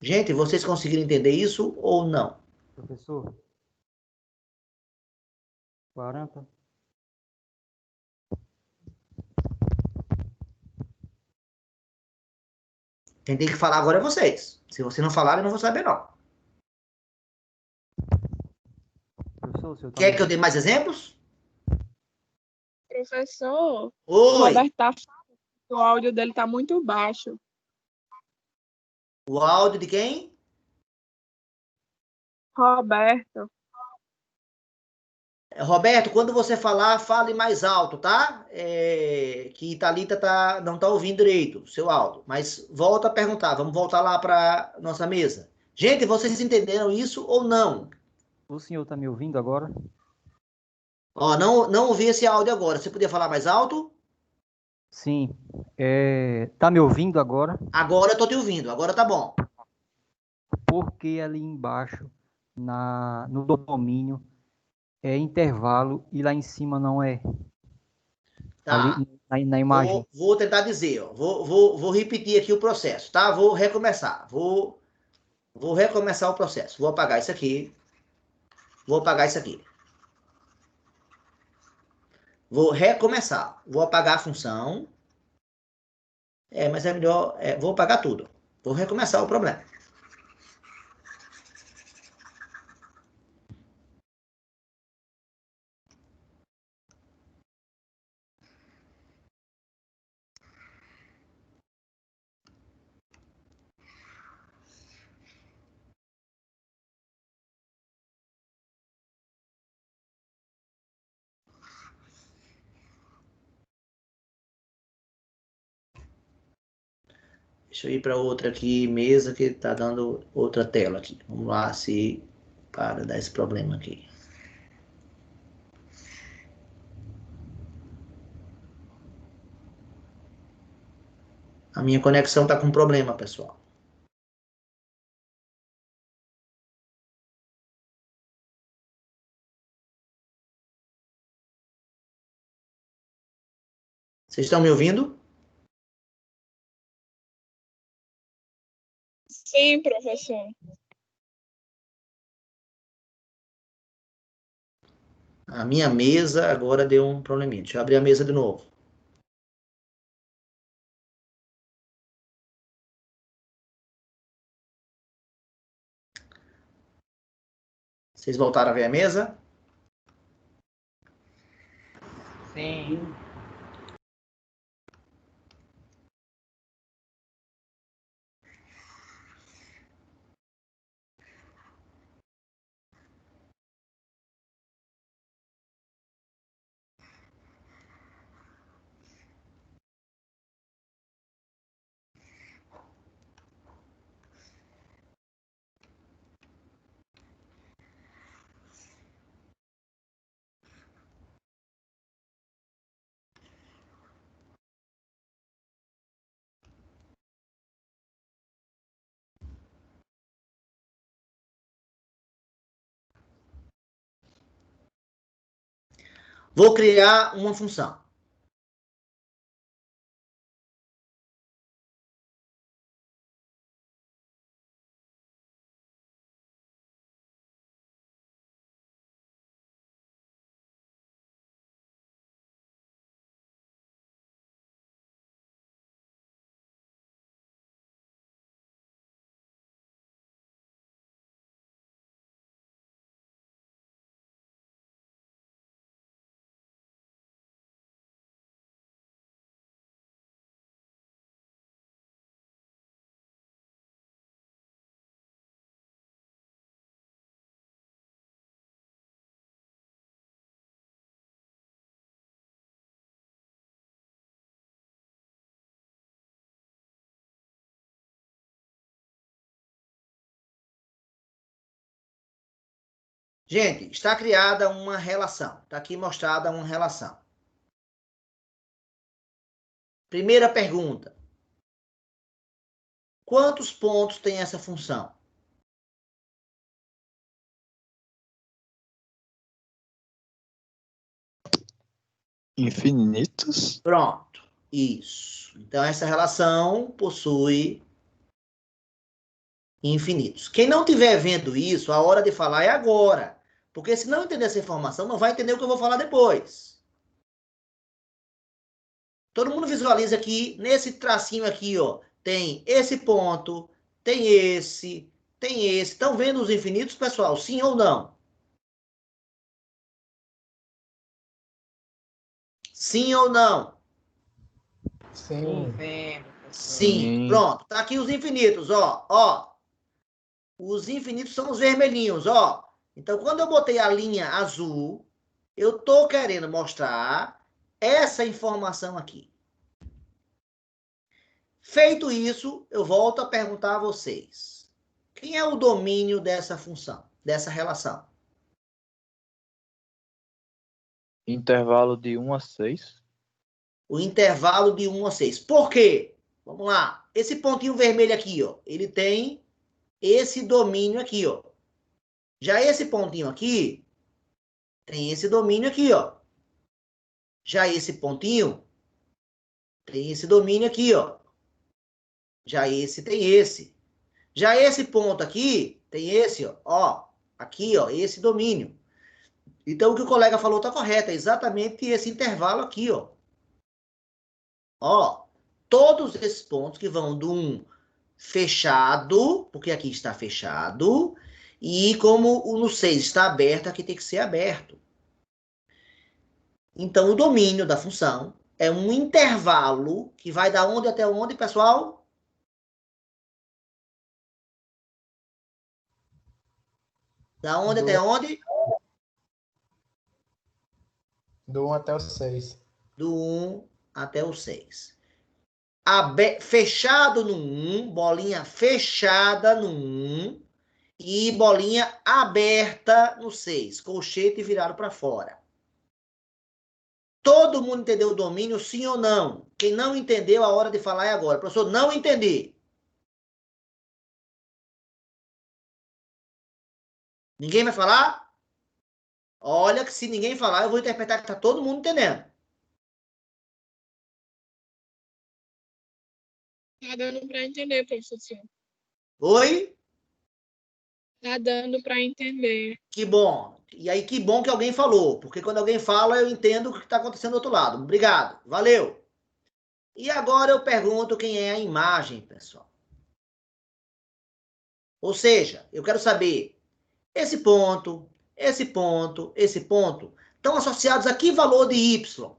Gente, vocês conseguiram entender isso ou não? Professor, 40. Quem tem que falar agora é vocês. Se você não falar, eu não vou saber, não. Professor, o senhor tá Quer que eu dê mais exemplos? Professor, o Oi, Roberto tá falando que o áudio dele tá muito baixo. o áudio de quem? Roberto, Roberto, quando você falar, fale mais alto, tá? Que Thalita não tá ouvindo direito o seu áudio. Mas volta a perguntar. Vamos voltar lá para nossa mesa. Gente, vocês entenderam isso ou não? O senhor tá me ouvindo agora? Ó, não ouvi esse áudio agora. Você podia falar mais alto? Sim. Tá me ouvindo agora? Agora eu tô te ouvindo. Agora tá bom. Porque ali embaixo, no domínio, é intervalo e lá em cima não é. Tá. Ali na imagem. Vou tentar dizer, ó. Vou repetir aqui o processo, tá? Vou recomeçar. Vou recomeçar o processo. Vou apagar isso aqui. Vou apagar isso aqui. Vou recomeçar. Vou apagar a função. Mas é melhor. Vou apagar tudo. Vou recomeçar o problema. Deixa eu ir para outra aqui, mesa, que tá dando outra tela aqui. Vamos lá se para dar esse problema aqui. A minha conexão tá com problema, pessoal. Vocês estão me ouvindo? sim, professor. A minha mesa agora deu um probleminha. Deixa eu abrir a mesa de novo. Vocês voltaram a ver a mesa? Sim. Vou criar uma função. Gente, está criada uma relação. Está aqui mostrada uma relação. Primeira pergunta. Quantos pontos tem essa função? Infinitos. Pronto. Isso. Então, essa relação possui infinitos. Quem não estiver vendo isso, a hora de falar é agora. Porque se não entender essa informação, não vai entender o que eu vou falar depois. Todo mundo visualiza aqui, nesse tracinho aqui, ó, tem esse ponto, tem esse, tem esse. Estão vendo os infinitos, pessoal? Sim ou não? Sim ou não? Sim. Sim. Pronto. Tá aqui os infinitos, ó. Ó. Os infinitos são os vermelhinhos, ó. Então, quando eu botei a linha azul, eu tô querendo mostrar essa informação aqui. Feito isso, eu volto a perguntar a vocês. Quem é o domínio dessa função, dessa relação? Intervalo de 1 a 6. O intervalo de 1 a 6. Por quê? Vamos lá. Esse pontinho vermelho aqui, ó, ele tem esse domínio aqui, ó. Já esse pontinho aqui tem esse domínio aqui, ó. Já esse pontinho tem esse domínio aqui, ó. Já esse tem esse. Já esse ponto aqui tem esse, ó. Ó, aqui, ó, esse domínio. Então, o que o colega falou está correto. É exatamente esse intervalo aqui, ó. Ó, todos esses pontos que vão do 1 fechado, porque aqui está fechado, e como o no 6 está aberto, aqui tem que ser aberto. Então, o domínio da função é um intervalo que vai da onde até onde, pessoal? Da onde até onde? Do 1 até o 6. Do 1 até o 6. Fechado no 1, bolinha fechada no 1 e bolinha aberta no 6, colchete virado para fora. Todo mundo entendeu o domínio, sim ou não? Quem não entendeu, a hora de falar é agora. Professor, não entendi. Ninguém vai falar? Olha que se ninguém falar, eu vou interpretar que está todo mundo entendendo. Tá dando para entender, professor. Oi? Tá dando para entender. Que bom. E aí, que bom que alguém falou, porque quando alguém fala, eu entendo o que está acontecendo do outro lado. Obrigado. Valeu. E agora eu pergunto quem é a imagem, pessoal. Ou seja, eu quero saber esse ponto, esse ponto, esse ponto, estão associados a que valor de y?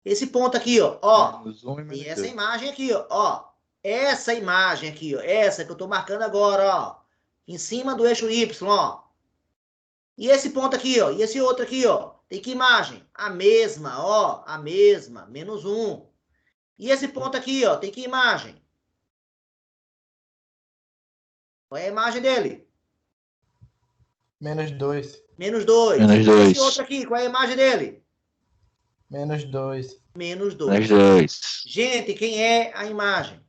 Esse ponto aqui, ó. Ó, tem essa imagem aqui, ó. Essa imagem aqui, ó. Essa que eu estou marcando agora, ó. Em cima do eixo y, ó. E esse ponto aqui, ó. E esse outro aqui, ó. Tem que imagem? A mesma, ó. A mesma. Menos 1. E esse ponto aqui, ó. Tem que imagem? Qual é a imagem dele? Menos 2. Menos 2. Menos E 2. esse outro aqui, qual é a imagem dele? Menos 2. Menos 2. Menos 2. Gente, quem é a imagem?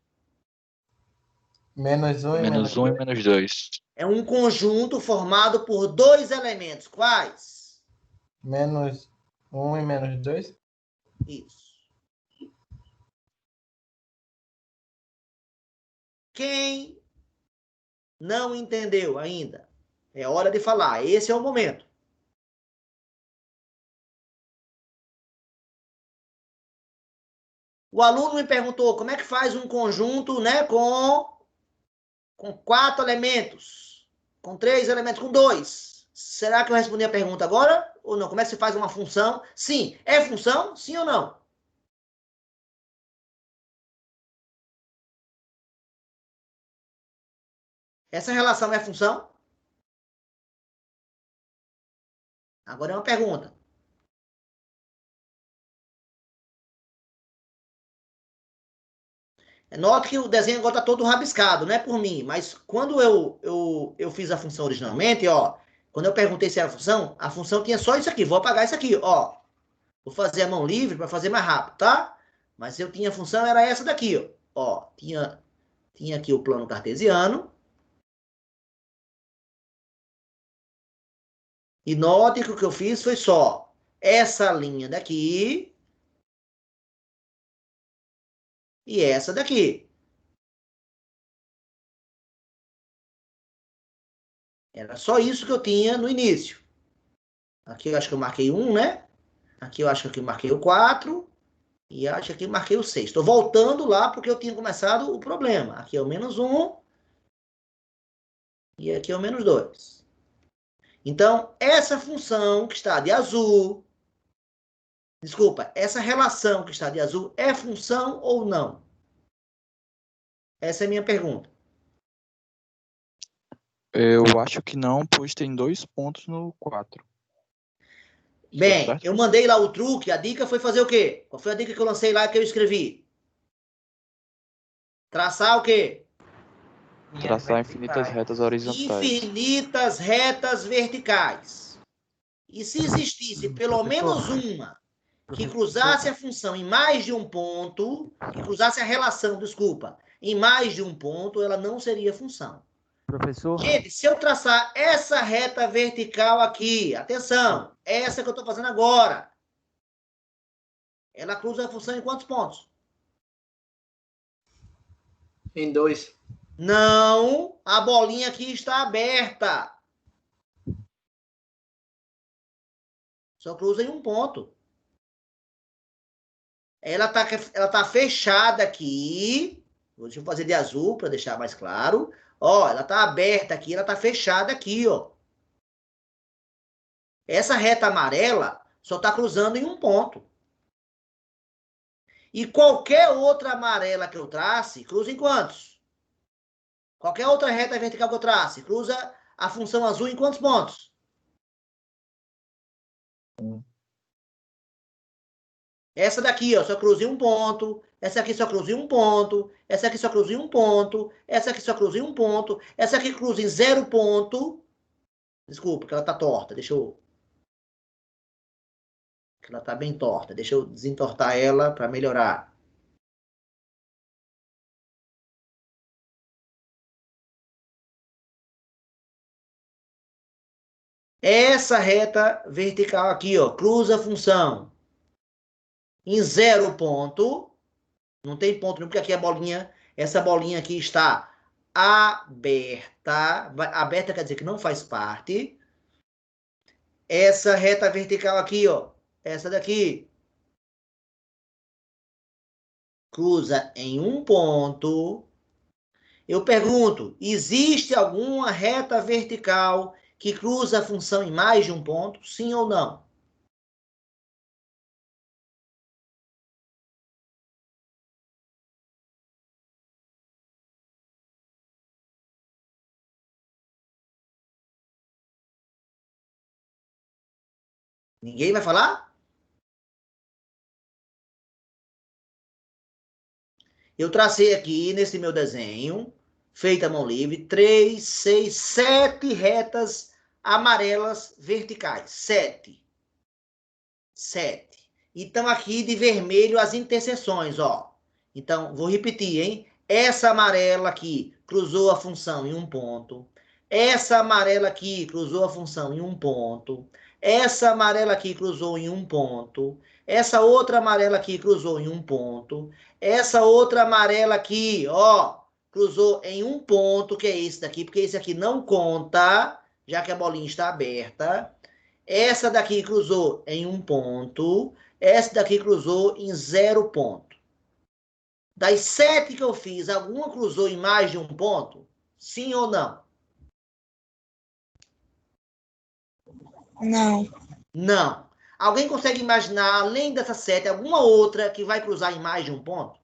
Menos 1 e Menos 1 e menos 2. É um conjunto formado por dois elementos. Quais? Menos 1 e menos 2. Isso. Quem não entendeu ainda? É hora de falar. Esse é o momento. O aluno me perguntou como é que faz um conjunto, né, com 4 elementos, com 3 elementos, com 2. Será que eu respondi a pergunta agora ou não? Como é que se faz uma função? Sim. É função? Sim ou não? Essa relação é função? Agora é uma pergunta. Note que o desenho agora está todo rabiscado, não é por mim, mas quando eu fiz a função originalmente, ó, quando eu perguntei se era função, a função tinha só isso aqui, vou apagar isso aqui, ó. Vou fazer a mão livre para fazer mais rápido, tá? Mas eu tinha a função, era essa daqui, ó. Ó, tinha aqui o plano cartesiano. E note que o que eu fiz foi só essa linha daqui e essa daqui. Era só isso que eu tinha no início. Aqui eu acho que eu marquei 1, né? Aqui eu acho que eu marquei o 4. E acho que aqui eu marquei o 6. Estou voltando lá porque eu tinha começado o problema. Aqui é o menos 1. E aqui é o menos 2. Então, essa função que está de azul... Desculpa, essa relação que está de azul é função ou não? Essa é a minha pergunta. Eu acho que não, pois tem 2 pontos no 4. Bem, eu mandei lá o truque, a dica foi fazer o quê? Qual foi a dica que eu lancei lá que eu escrevi? Traçar o quê? Traçar infinitas retas horizontais. Infinitas retas verticais. E se existisse pelo menos uma que cruzasse a função em mais de um ponto, que cruzasse a relação, desculpa, em mais de um ponto, ela não seria função. Professor? Gente, se eu traçar essa reta vertical aqui, atenção, essa que eu estou fazendo agora, ela cruza a função em quantos pontos? Em 2. Não, a bolinha aqui está aberta. Só cruza em um ponto. Ela tá fechada aqui. Deixa eu fazer de azul para deixar mais claro. Ó, ela tá aberta aqui, ela tá fechada aqui, ó. Essa reta amarela só tá cruzando em um ponto. E qualquer outra amarela que eu trace, cruza em quantos? Qualquer outra reta vertical que eu trace, cruza a função azul em quantos pontos? Essa daqui, ó, só cruza em um ponto. Essa aqui só cruza em um ponto. Essa aqui só cruza em um ponto. Essa aqui só cruza em um ponto. Essa aqui cruza em 0 ponto. Desculpa, que ela tá torta. Deixa eu... Que ela tá bem torta. Deixa eu desentortar ela para melhorar. Essa reta vertical aqui, ó, cruza a função em 0 ponto. Não tem ponto nenhum, porque aqui a bolinha, essa bolinha aqui está aberta. Aberta quer dizer que não faz parte. Essa reta vertical aqui, ó, essa daqui, cruza em um ponto. Eu pergunto, existe alguma reta vertical que cruza a função em mais de um ponto? Sim ou não? Ninguém vai falar? Eu tracei aqui nesse meu desenho, feita a mão livre, 3, 6, 7 retas amarelas verticais. 7. 7. Então, aqui de vermelho as interseções, ó. Então, vou repetir, hein? Essa amarela aqui cruzou a função em um ponto. Essa amarela aqui cruzou a função em um ponto. Essa amarela aqui cruzou em um ponto. Essa outra amarela aqui cruzou em um ponto. Essa outra amarela aqui, ó, cruzou em um ponto, que é esse daqui, porque esse aqui não conta, já que a bolinha está aberta. Essa daqui cruzou em um ponto. Essa daqui cruzou em 0 ponto. Das 7 que eu fiz, alguma cruzou em mais de um ponto? Sim ou não? Não. Não. Alguém consegue imaginar, além dessas 7, alguma outra que vai cruzar em mais de um ponto?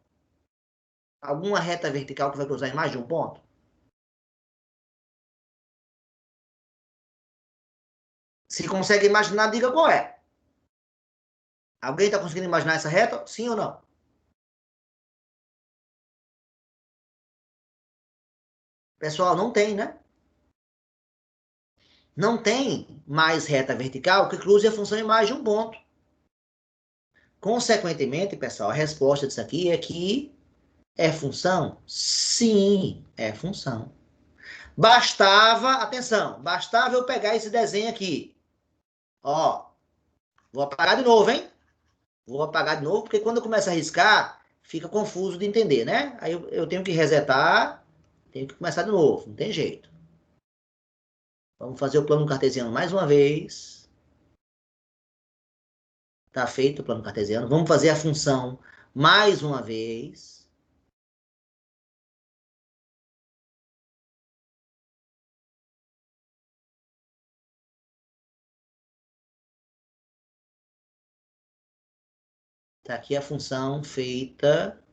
Alguma reta vertical que vai cruzar em mais de um ponto? Se consegue imaginar, diga qual é. Alguém está conseguindo imaginar essa reta? Sim ou não? Pessoal, não tem, né? Não tem mais reta vertical que cruze a função em mais de um ponto. Consequentemente, pessoal, a resposta disso aqui é que é função? Sim, é função. Bastava, atenção, bastava eu pegar esse desenho aqui. Ó, vou apagar de novo, hein? Vou apagar de novo, porque quando eu começo a riscar, fica confuso de entender, né? Aí eu tenho que resetar, tenho que começar de novo, não tem jeito. Vamos fazer o plano cartesiano mais uma vez. Tá feito o plano cartesiano. Vamos fazer a função mais uma vez. Tá aqui a função feita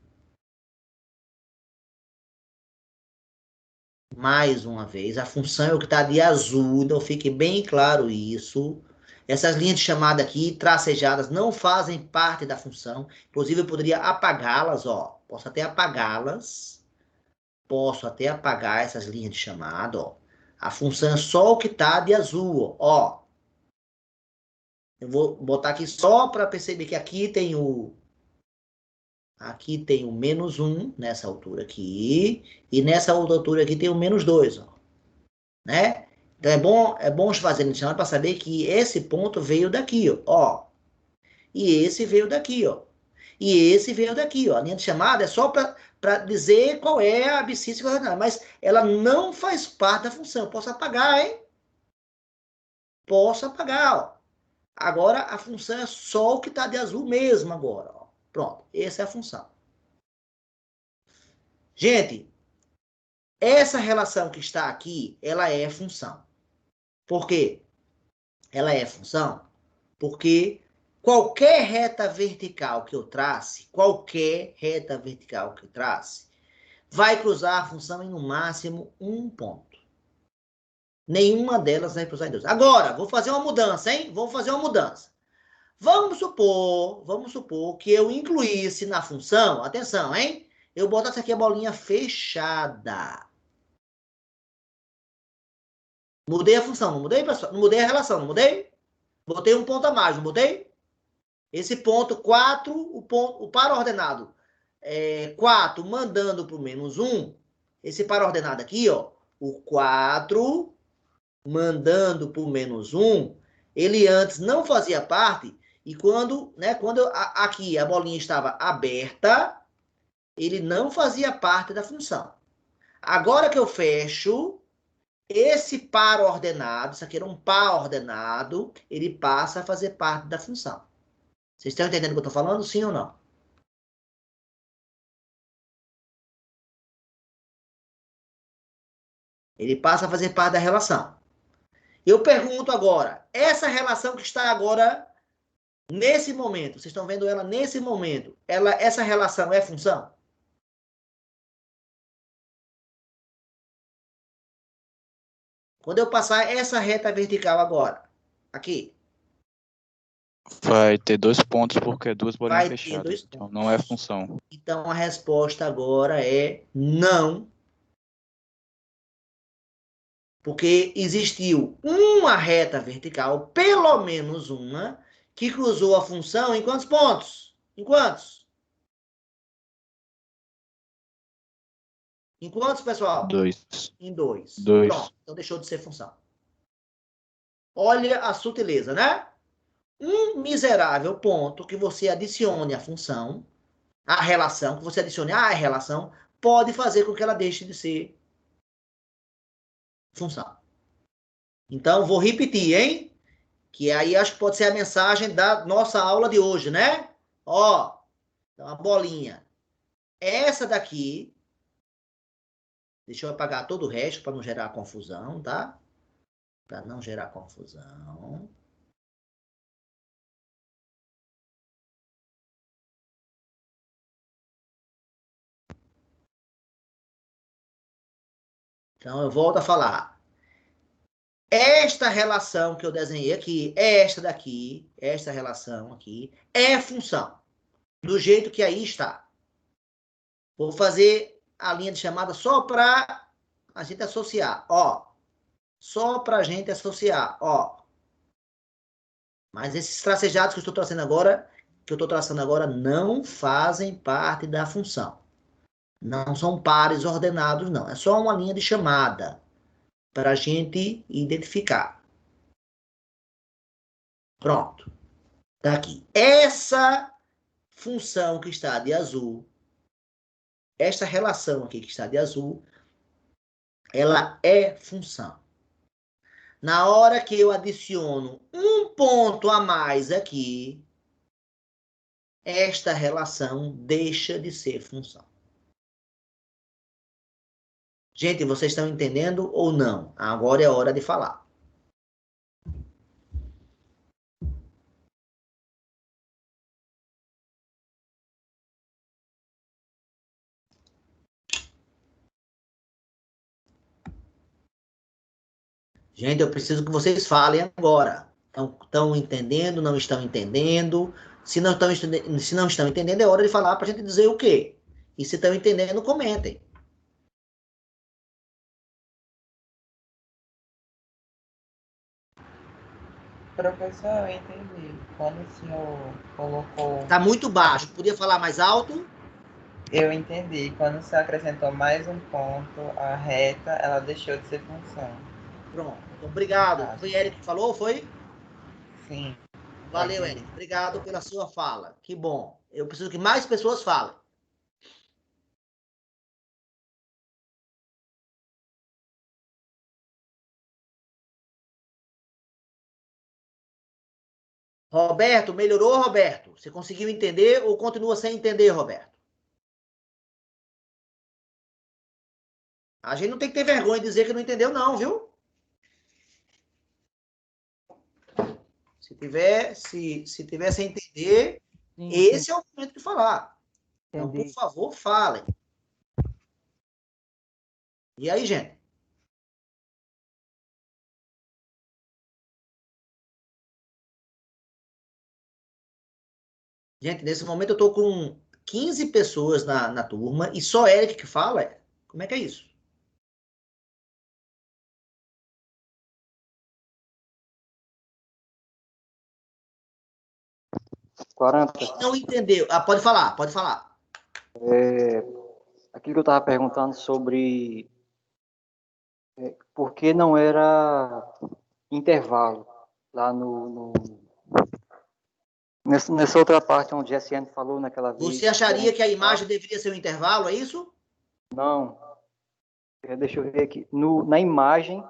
mais uma vez. A função é o que está de azul, então fique bem claro isso. Essas linhas de chamada aqui, tracejadas, não fazem parte da função. Inclusive, eu poderia apagá-las, ó. Posso até apagá-las. Posso até apagar essas linhas de chamada, ó. A função é só o que está de azul, ó. Eu vou botar aqui só para perceber que aqui tem o menos 1 nessa altura aqui. E nessa outra altura aqui tem o menos 2, ó. Né? Então é bom fazer linha de chamada para saber que esse ponto veio daqui, ó. E esse veio daqui, ó. E esse veio daqui, ó. A linha de chamada é só para dizer qual é a abscissa coordenada, mas ela não faz parte da função. Eu posso apagar, hein? Posso apagar, ó. Agora a função é só o que está de azul mesmo agora, ó. Pronto, essa é a função. Gente, essa relação que está aqui, ela é função. Por quê? Ela é função porque qualquer reta vertical que eu trace, vai cruzar a função em no máximo um ponto. Nenhuma delas vai cruzar em dois. Agora, vou fazer uma mudança, hein? Vamos fazer uma mudança. Vamos supor que eu incluísse na função, atenção, hein? Eu botasse aqui a bolinha fechada. Mudei a função, não mudei, pessoal? Não mudei a relação, não mudei? Botei um ponto a mais, não botei? Esse ponto 4, o par ordenado 4 mandando para o menos 1, esse par ordenado aqui, ó, o 4 mandando para o menos 1, ele antes não fazia parte, e quando aqui a bolinha estava aberta, ele não fazia parte da função. Agora que eu fecho, esse par ordenado, isso aqui era um par ordenado, ele passa a fazer parte da função. Vocês estão entendendo o que eu estou falando? Sim ou não? Ele passa a fazer parte da relação. Eu pergunto agora, essa relação que está agora, nesse momento, vocês estão vendo ela nesse momento, essa relação é função? Quando eu passar essa reta vertical agora, aqui. Vai ter 2 pontos porque é 2 bolinhas Vai ter fechadas. 2 Então pontos. não é função. Então a resposta agora é não. Porque existiu uma reta vertical, pelo menos uma, que cruzou a função em quantos pontos? Em quantos? Em quantos, pessoal? 2. Em 2. 2. Pronto, então deixou de ser função. Olha a sutileza, né? Um miserável ponto que você adicione à função, a relação, que você adicione à relação, pode fazer com que ela deixe de ser função. Então, vou repetir, hein? Que aí acho que pode ser a mensagem da nossa aula de hoje, né? Ó, então a bolinha. Essa daqui, deixa eu apagar todo o resto para não gerar confusão, tá? Para não gerar confusão. Então, eu volto a falar. Esta relação que eu desenhei aqui, esta daqui, esta relação aqui, é função. Do jeito que aí está. Vou fazer a linha de chamada só para a gente associar, ó. Só para a gente associar, ó. Mas esses tracejados que eu estou trazendo agora que eu estou traçando agora não fazem parte da função. Não são pares ordenados, não. É só uma linha de chamada para a gente identificar. Pronto. Está aqui. Essa função que está de azul, esta relação aqui que está de azul, ela é função. Na hora que eu adiciono um ponto a mais aqui, esta relação deixa de ser função. Gente, vocês estão entendendo ou não? Agora é a hora de falar. Gente, eu preciso que vocês falem agora. Estão entendendo, não estão entendendo? Se não estão entendendo, é hora de falar para a gente dizer o quê? E se estão entendendo, comentem. Professor, eu entendi. Quando o senhor colocou... Está muito baixo. Podia falar mais alto? Eu entendi. Quando o senhor acrescentou mais um ponto, a reta, ela deixou de ser função. Pronto. Obrigado. Foi Eric que falou, foi? Sim. Valeu, Eric. Obrigado pela sua fala. Que bom. Eu preciso que mais pessoas falem. Roberto, melhorou, Roberto? Você conseguiu entender ou continua sem entender, Roberto? A gente não tem que ter vergonha de dizer que não entendeu, não, viu? Se tiver sem entender, Sim, esse é o momento de falar. Então, entendi. por favor, falem. E aí, gente? Gente, nesse momento eu estou com 15 pessoas na turma e só Eric que fala. Como é que é isso? Quem não entendeu? Ah, pode falar, pode falar. Aquilo que eu estava perguntando sobre por que não era intervalo lá nessa outra parte onde a SN falou naquela vez. Você acharia que a imagem deveria ser um intervalo, é isso? Não. Deixa eu ver aqui. Na imagem,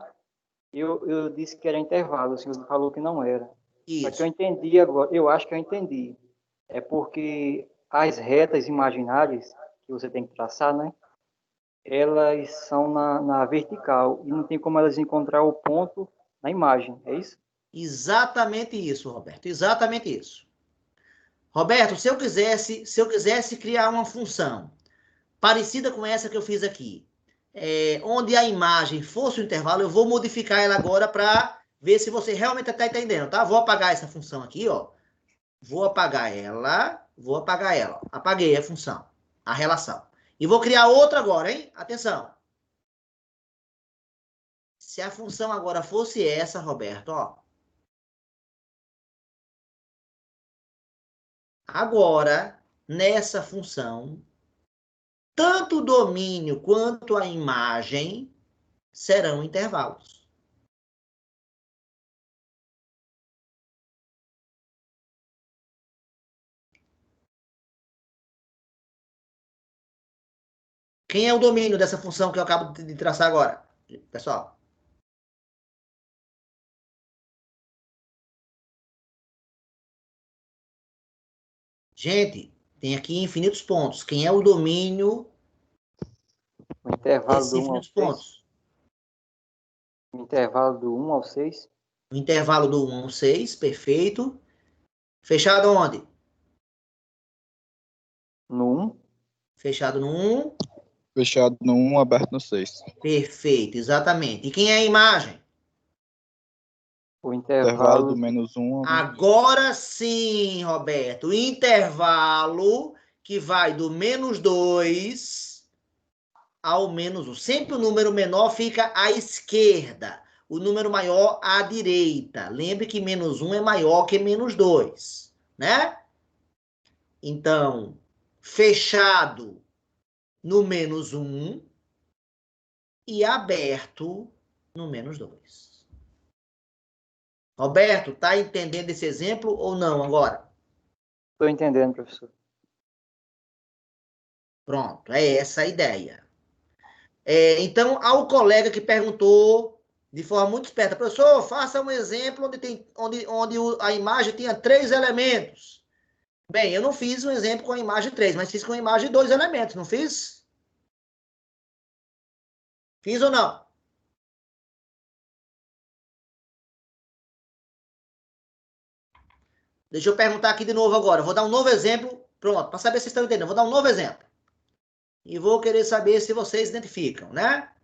eu disse que era intervalo, o senhor falou que não era. Isso. Só que eu entendi agora, eu acho que eu entendi. É porque as retas imaginárias que você tem que traçar, né? Elas são na vertical e não tem como elas encontrar o ponto na imagem, é isso? Exatamente isso, Roberto. Exatamente isso. Roberto, se eu quisesse criar uma função parecida com essa que eu fiz aqui, onde a imagem fosse o intervalo, eu vou modificar ela agora para ver se você realmente está entendendo, tá? Vou apagar essa função aqui, ó. Vou apagar ela. Apaguei a função, a relação. E vou criar outra agora, hein? Atenção. Se a função agora fosse essa, Roberto, ó. Agora, nessa função, tanto o domínio quanto a imagem serão intervalos. Quem é o domínio dessa função que eu acabo de traçar agora, pessoal? Gente, tem aqui infinitos pontos. Quem é o domínio O intervalo desses do 1 ao infinitos 6. pontos? O intervalo do 1 ao 6. O intervalo do 1 ao 6, perfeito. Fechado onde? No 1. Fechado no 1. Fechado no 1, aberto no 6. Perfeito, exatamente. E quem é a imagem? O Intervalo do menos 1 ao Agora sim, Roberto. O intervalo que vai do menos 2 ao menos 1. Sempre o número menor fica à esquerda. O número maior à direita. Lembre que menos 1 é maior que menos 2, né? Então, fechado no menos 1 e aberto no menos 2. Roberto, tá entendendo esse exemplo ou não agora? Estou entendendo, professor. Pronto, é essa a ideia. Então, ao colega que perguntou de forma muito esperta, professor, faça um exemplo onde a imagem tinha 3 elementos. Bem, eu não fiz um exemplo com a imagem 3, mas fiz com a imagem 2 elementos, não fiz? Fiz ou não? Deixa eu perguntar aqui de novo agora. Vou dar um novo exemplo. Pronto, para saber se vocês estão entendendo. Vou dar um novo exemplo. E vou querer saber se vocês identificam, né?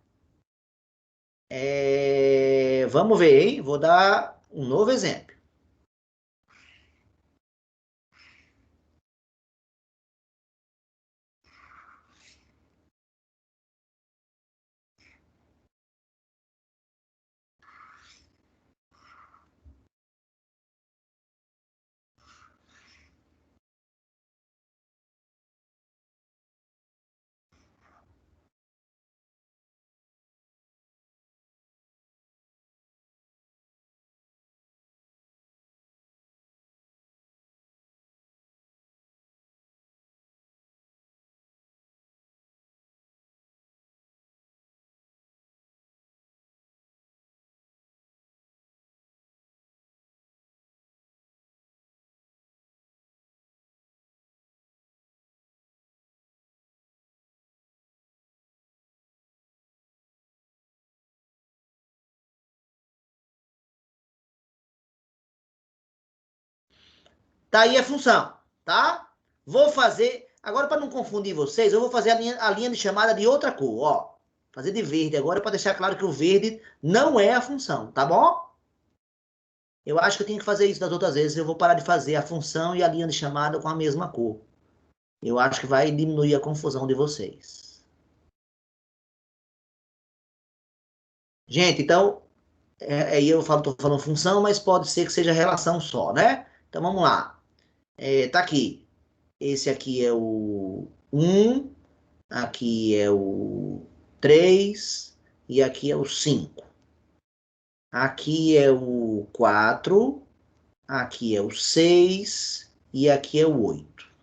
Vamos ver, hein? Vou dar um novo exemplo. Tá aí a função, tá? Vou fazer... Agora, para não confundir vocês, eu vou fazer a linha de chamada de outra cor, ó. Fazer de verde agora, para deixar claro que o verde não é a função, tá bom? Eu acho que eu tenho que fazer isso das outras vezes. Eu vou parar de fazer a função e a linha de chamada com a mesma cor. Eu acho que vai diminuir a confusão de vocês. Gente, então, aí eu tô falando função, mas pode ser que seja relação só, né? Então, vamos lá. Tá aqui. Esse aqui é o 1, aqui é o 3 e aqui é o 5. Aqui é o 4, aqui é o 6 e aqui é o 8.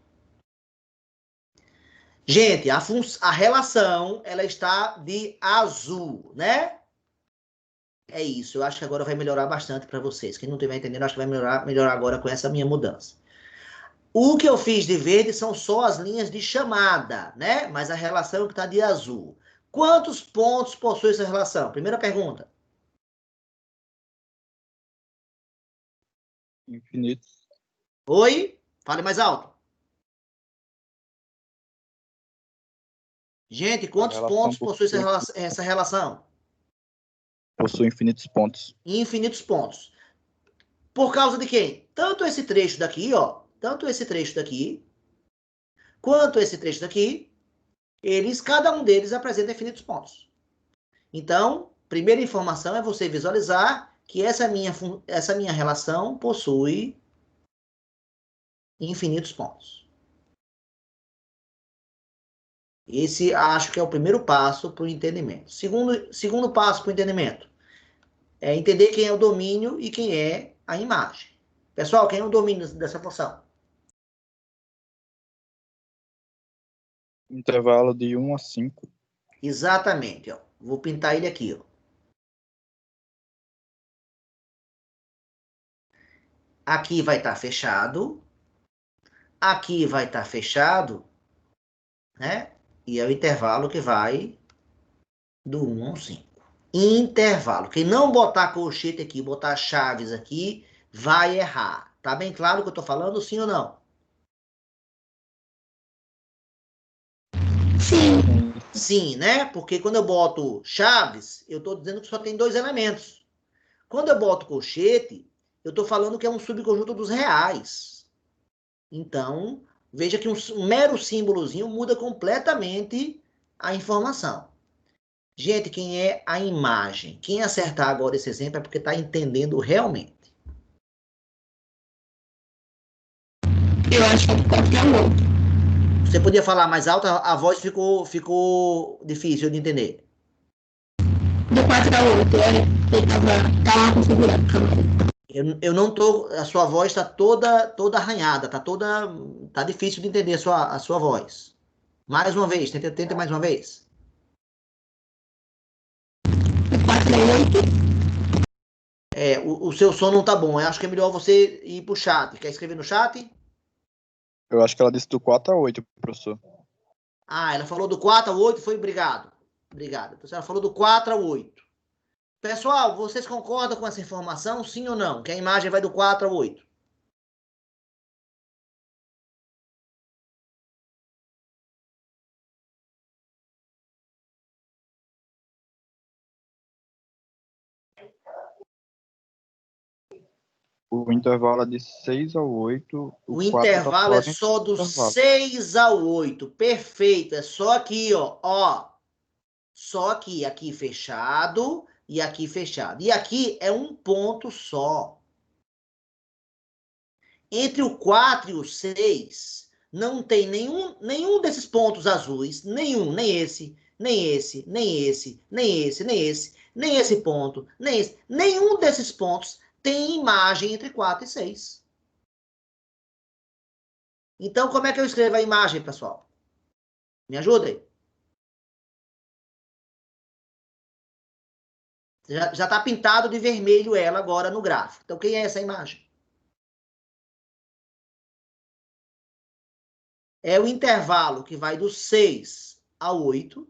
Gente, a relação, ela está de azul, né? É isso, eu acho que agora vai melhorar bastante para vocês. Quem não estiver entendendo, acho que vai melhorar agora com essa minha mudança. O que eu fiz de verde são só as linhas de chamada, né? Mas a relação que está de azul. Quantos pontos possui essa relação? Primeira pergunta. Infinitos. Oi? Fale mais alto. Gente, quantos pontos possui essa relação? Possui infinitos pontos. Infinitos pontos. Por causa de quem? Tanto esse trecho daqui, ó. Tanto esse trecho daqui, quanto esse trecho daqui, cada um deles apresenta infinitos pontos. Então, primeira informação é você visualizar que essa minha relação possui infinitos pontos. Esse acho que é o primeiro passo para o entendimento. Segundo passo para o entendimento é entender quem é o domínio e quem é a imagem. Pessoal, quem é o domínio dessa função? Intervalo de 1 a 5. Exatamente, ó. Vou pintar ele aqui, ó. Aqui vai estar fechado. Aqui vai estar fechado, né? E é o intervalo que vai do 1 ao 5. Intervalo. Quem não botar colchete aqui, botar chaves aqui, vai errar. Tá bem claro o que eu tô falando, sim ou não? Sim. Sim, né? Porque quando eu boto chaves, eu tô dizendo que só tem 2 elementos. Quando eu boto colchete, eu tô falando que é um subconjunto dos reais. Então, veja que um mero símbolozinho muda completamente a informação. Gente, quem é a imagem? Quem acertar agora esse exemplo é porque está entendendo realmente. Eu acho que é do 4 ao 8. Você podia falar mais alto? A voz ficou difícil de entender. Do 4 ao 8, ele tava configurado. Calma aí. Eu não tô. A sua voz está toda arranhada, tá difícil de entender a sua voz. Mais uma vez, tenta mais uma vez. Do 4 ao 8. O seu som não tá bom. Eu acho que é melhor você ir pro chat. Quer escrever no chat? Eu acho que ela disse do 4 a 8, professor. Ah, ela falou do 4 ao 8, foi obrigado. Obrigado. Então, ela falou do 4 ao 8. Pessoal, vocês concordam com essa informação, sim ou não? Que a imagem vai do 4 ao 8. O intervalo é de 6 ao 8. O 4 intervalo tá é só do intervalo. 6 ao 8. Perfeito. É só aqui, ó. Só aqui. Aqui fechado e aqui fechado. E aqui é um ponto só. Entre o 4 e o 6, não tem nenhum desses pontos azuis. Nenhum. Nem esse, nem esse, nem esse, nem esse, nem esse, nem esse ponto, nem esse. Nenhum desses pontos tem imagem entre 4 e 6. Então, como é que eu escrevo a imagem, pessoal? Me ajudem. Já está pintado de vermelho ela agora no gráfico. Então, quem é essa imagem? É o intervalo que vai do 6 ao 8,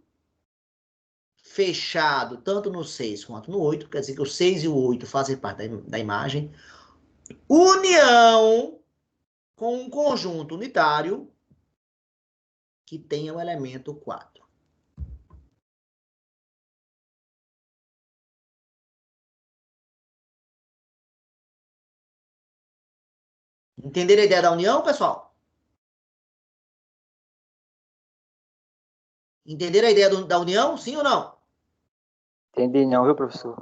fechado tanto no 6 quanto no 8, quer dizer que o 6 e o 8 fazem parte da imagem. União com um conjunto unitário que tenha o elemento 4. Entenderam a ideia da união, pessoal? Entenderam a ideia da união, sim ou não? Entendi não, viu, professor?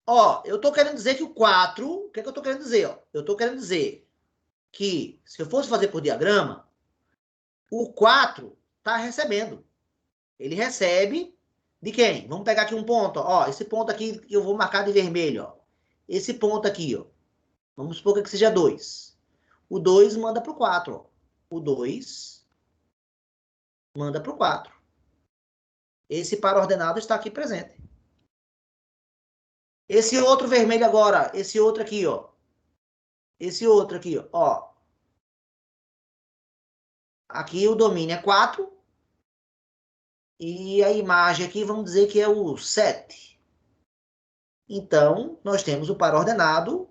Ó, eu tô querendo dizer que o 4, o que é que eu tô querendo dizer? Ó? Eu tô querendo dizer que, se eu fosse fazer por diagrama, o 4 tá recebendo. Ele recebe de quem? Vamos pegar aqui um ponto, ó. Esse ponto aqui que eu vou marcar de vermelho, ó. Esse ponto aqui, ó. Vamos supor que seja 2. O 2 manda pro 4, ó. O 2 manda pro 4. Esse par ordenado está aqui presente. Esse outro vermelho agora, esse outro aqui, ó. Esse outro aqui, ó. Aqui o domínio é 4. E a imagem aqui, vamos dizer que é o 7. Então, nós temos o par ordenado,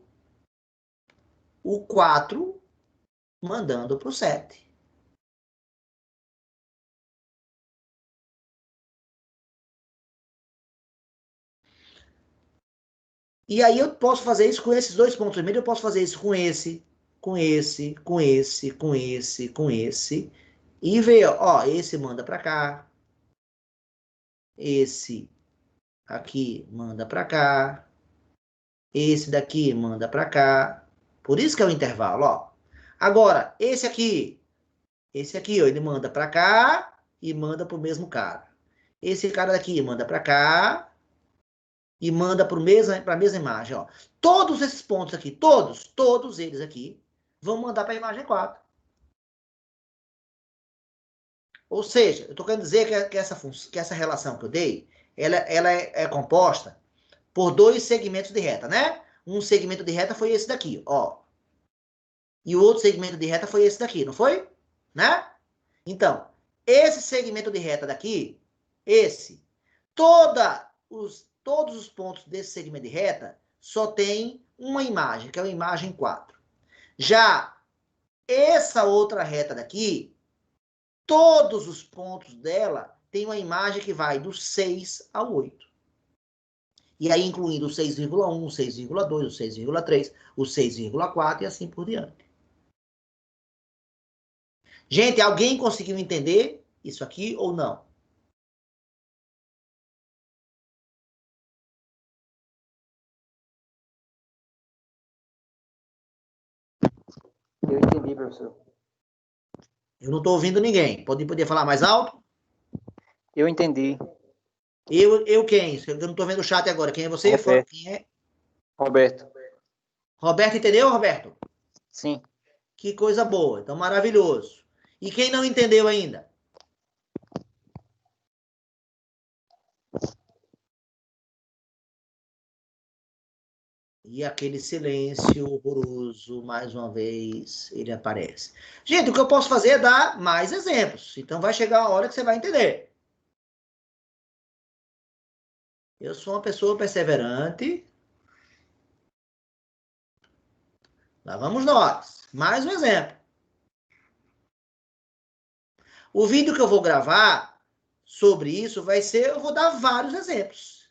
o 4 mandando para o 7. E aí eu posso fazer isso com esses dois pontos vermelhos, eu posso fazer isso com esse, com esse, com esse, com esse, com esse. E ver, ó, esse manda para cá. Esse aqui manda para cá. Esse daqui manda para cá. Por isso que é o intervalo, ó. Agora, esse aqui, ó, ele manda para cá e manda para o mesmo cara. Esse cara daqui manda para cá e manda para a mesma imagem, ó. Todos esses pontos aqui, todos eles aqui, vão mandar para a imagem 4. Ou seja, eu estou querendo dizer que essa relação que eu dei, ela é composta por dois segmentos de reta, né? Um segmento de reta foi esse daqui, ó. E o outro segmento de reta foi esse daqui, não foi? Né? Então, esse segmento de reta daqui, todos os pontos desse segmento de reta só tem uma imagem, que é a imagem 4. Já essa outra reta daqui, todos os pontos dela tem uma imagem que vai do 6 ao 8. E aí incluindo o 6,1, o 6,2, o 6,3, o 6,4 e assim por diante. Gente, alguém conseguiu entender isso aqui ou não? Eu entendi, professor. Eu não estou ouvindo ninguém. Podia falar mais alto? Eu entendi. Eu quem? Eu não estou vendo o chat agora. Quem é você? Roberto. Quem é? Roberto. Roberto, entendeu, Roberto? Sim. Que coisa boa. Então, maravilhoso. E quem não entendeu ainda? E aquele silêncio horroroso, mais uma vez, ele aparece. Gente, o que eu posso fazer é dar mais exemplos. Então, vai chegar uma hora que você vai entender. Eu sou uma pessoa perseverante. Lá vamos nós. Mais um exemplo. O vídeo que eu vou gravar sobre isso vai ser, eu vou dar vários exemplos.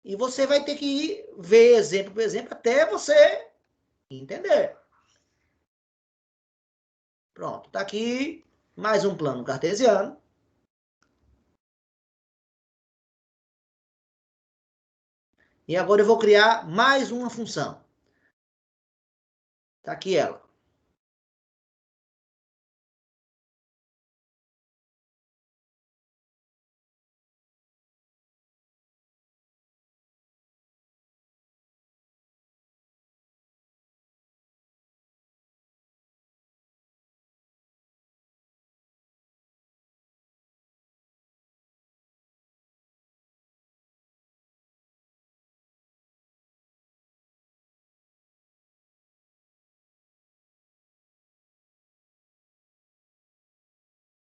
E você vai ter que ver exemplo por exemplo até você entender. Pronto, tá aqui mais um plano cartesiano. E agora eu vou criar mais uma função. Tá aqui ela.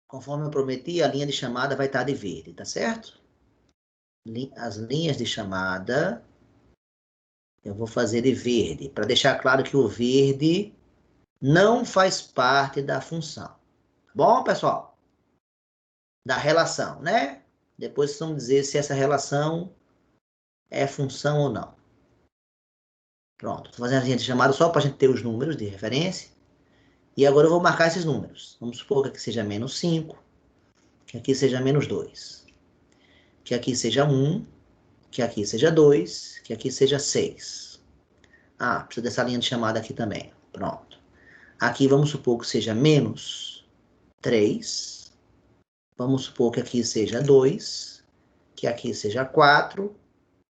Conforme eu prometi, a linha de chamada vai estar de verde, tá certo? As linhas de chamada eu vou fazer de verde, para deixar claro que o verde não faz parte da função. Tá bom, pessoal? Da relação, né? Depois vocês vão dizer se essa relação é função ou não. Pronto, estou fazendo a linha de chamada só para a gente ter os números de referência. E agora eu vou marcar esses números. Vamos supor que aqui seja menos 5, que aqui seja menos 2, que aqui seja 1, que aqui seja 2, que aqui seja 6. Ah, precisa dessa linha de chamada aqui também. Pronto. Aqui vamos supor que seja menos 3. Vamos supor que aqui seja 2, que aqui seja 4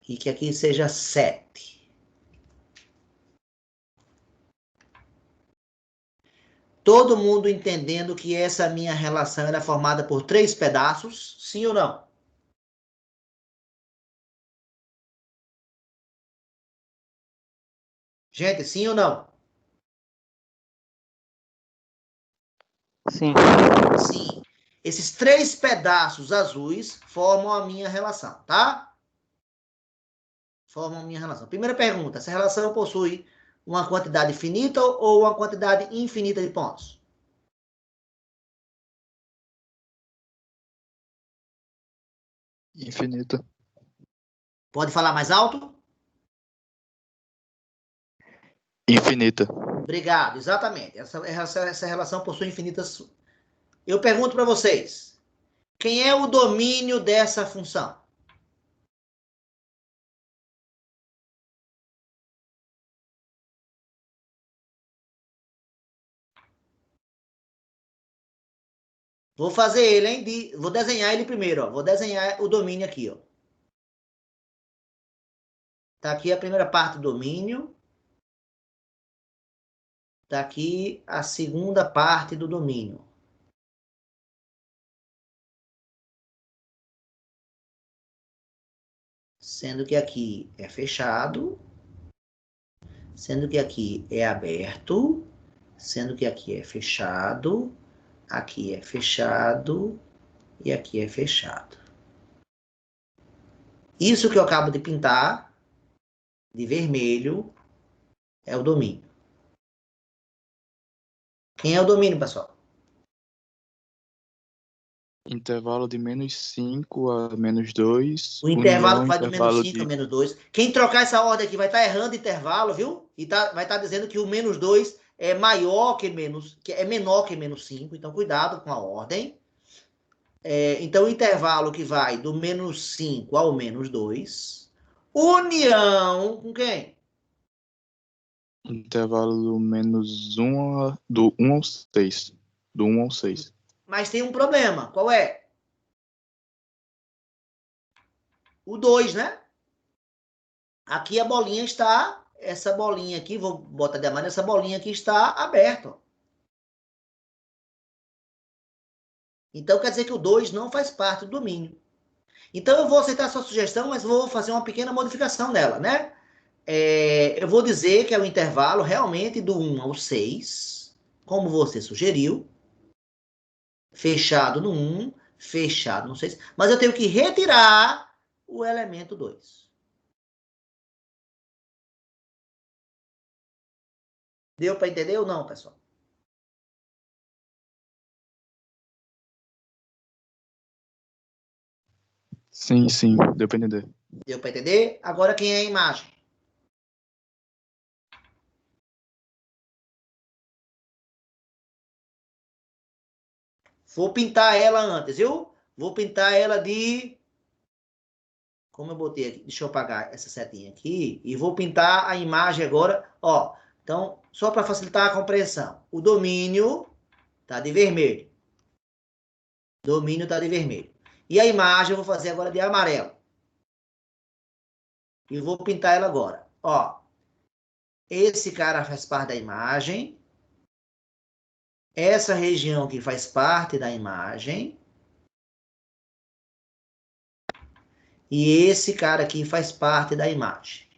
e que aqui seja 7. Todo mundo entendendo que essa minha relação era formada por 3 pedaços? Sim ou não? Gente, sim ou não? Sim. Sim. Esses 3 pedaços azuis formam a minha relação, tá? Formam a minha relação. Primeira pergunta, essa relação possui uma quantidade finita ou uma quantidade infinita de pontos? Infinita. Pode falar mais alto? Infinita. Obrigado, exatamente. Essa relação possui infinitas. Eu pergunto para vocês, quem é o domínio dessa função? Vou fazer ele, hein? Vou desenhar ele primeiro, ó. Vou desenhar o domínio aqui, ó. Tá aqui a primeira parte do domínio. Tá aqui a segunda parte do domínio. Sendo que aqui é fechado, sendo que aqui é aberto, sendo que aqui é fechado, aqui é fechado e aqui é fechado. Isso que eu acabo de pintar, de vermelho, é o domínio. Quem é o domínio, pessoal? Intervalo de menos 5 a menos 2. O intervalo que vai do intervalo menos 5 a menos 2. Quem trocar essa ordem aqui vai estar errando o intervalo, viu? E vai estar dizendo que o menos 2 é maior que é menor que menos 5. Então, cuidado com a ordem. Então, o intervalo que vai do menos 5 ao menos 2. União com quem? Intervalo do menos 1 do 1 ao 6. Do 1 ao 6. Mas tem um problema. Qual é? O 2, né? Aqui a bolinha está... Essa bolinha aqui, vou botar de amarelo, essa bolinha aqui está aberta. Então, quer dizer que o 2 não faz parte do domínio. Então, eu vou aceitar a sua sugestão, mas vou fazer uma pequena modificação nela, né? Eu vou dizer que é o intervalo realmente do 1 ao 6, como você sugeriu. Fechado no 1, fechado no 6. Mas eu tenho que retirar o elemento 2. Deu para entender ou não, pessoal? Sim, sim, deu para entender. Deu para entender? Agora quem é a imagem? Vou pintar ela antes, viu? Vou pintar ela de... Como eu botei aqui? Deixa eu apagar essa setinha aqui. E vou pintar a imagem agora. Ó, então, só para facilitar a compreensão. O domínio tá de vermelho. Domínio tá de vermelho. E a imagem eu vou fazer agora de amarelo. E vou pintar ela agora. Ó, esse cara faz parte da imagem. Essa região aqui faz parte da imagem. E esse cara aqui faz parte da imagem.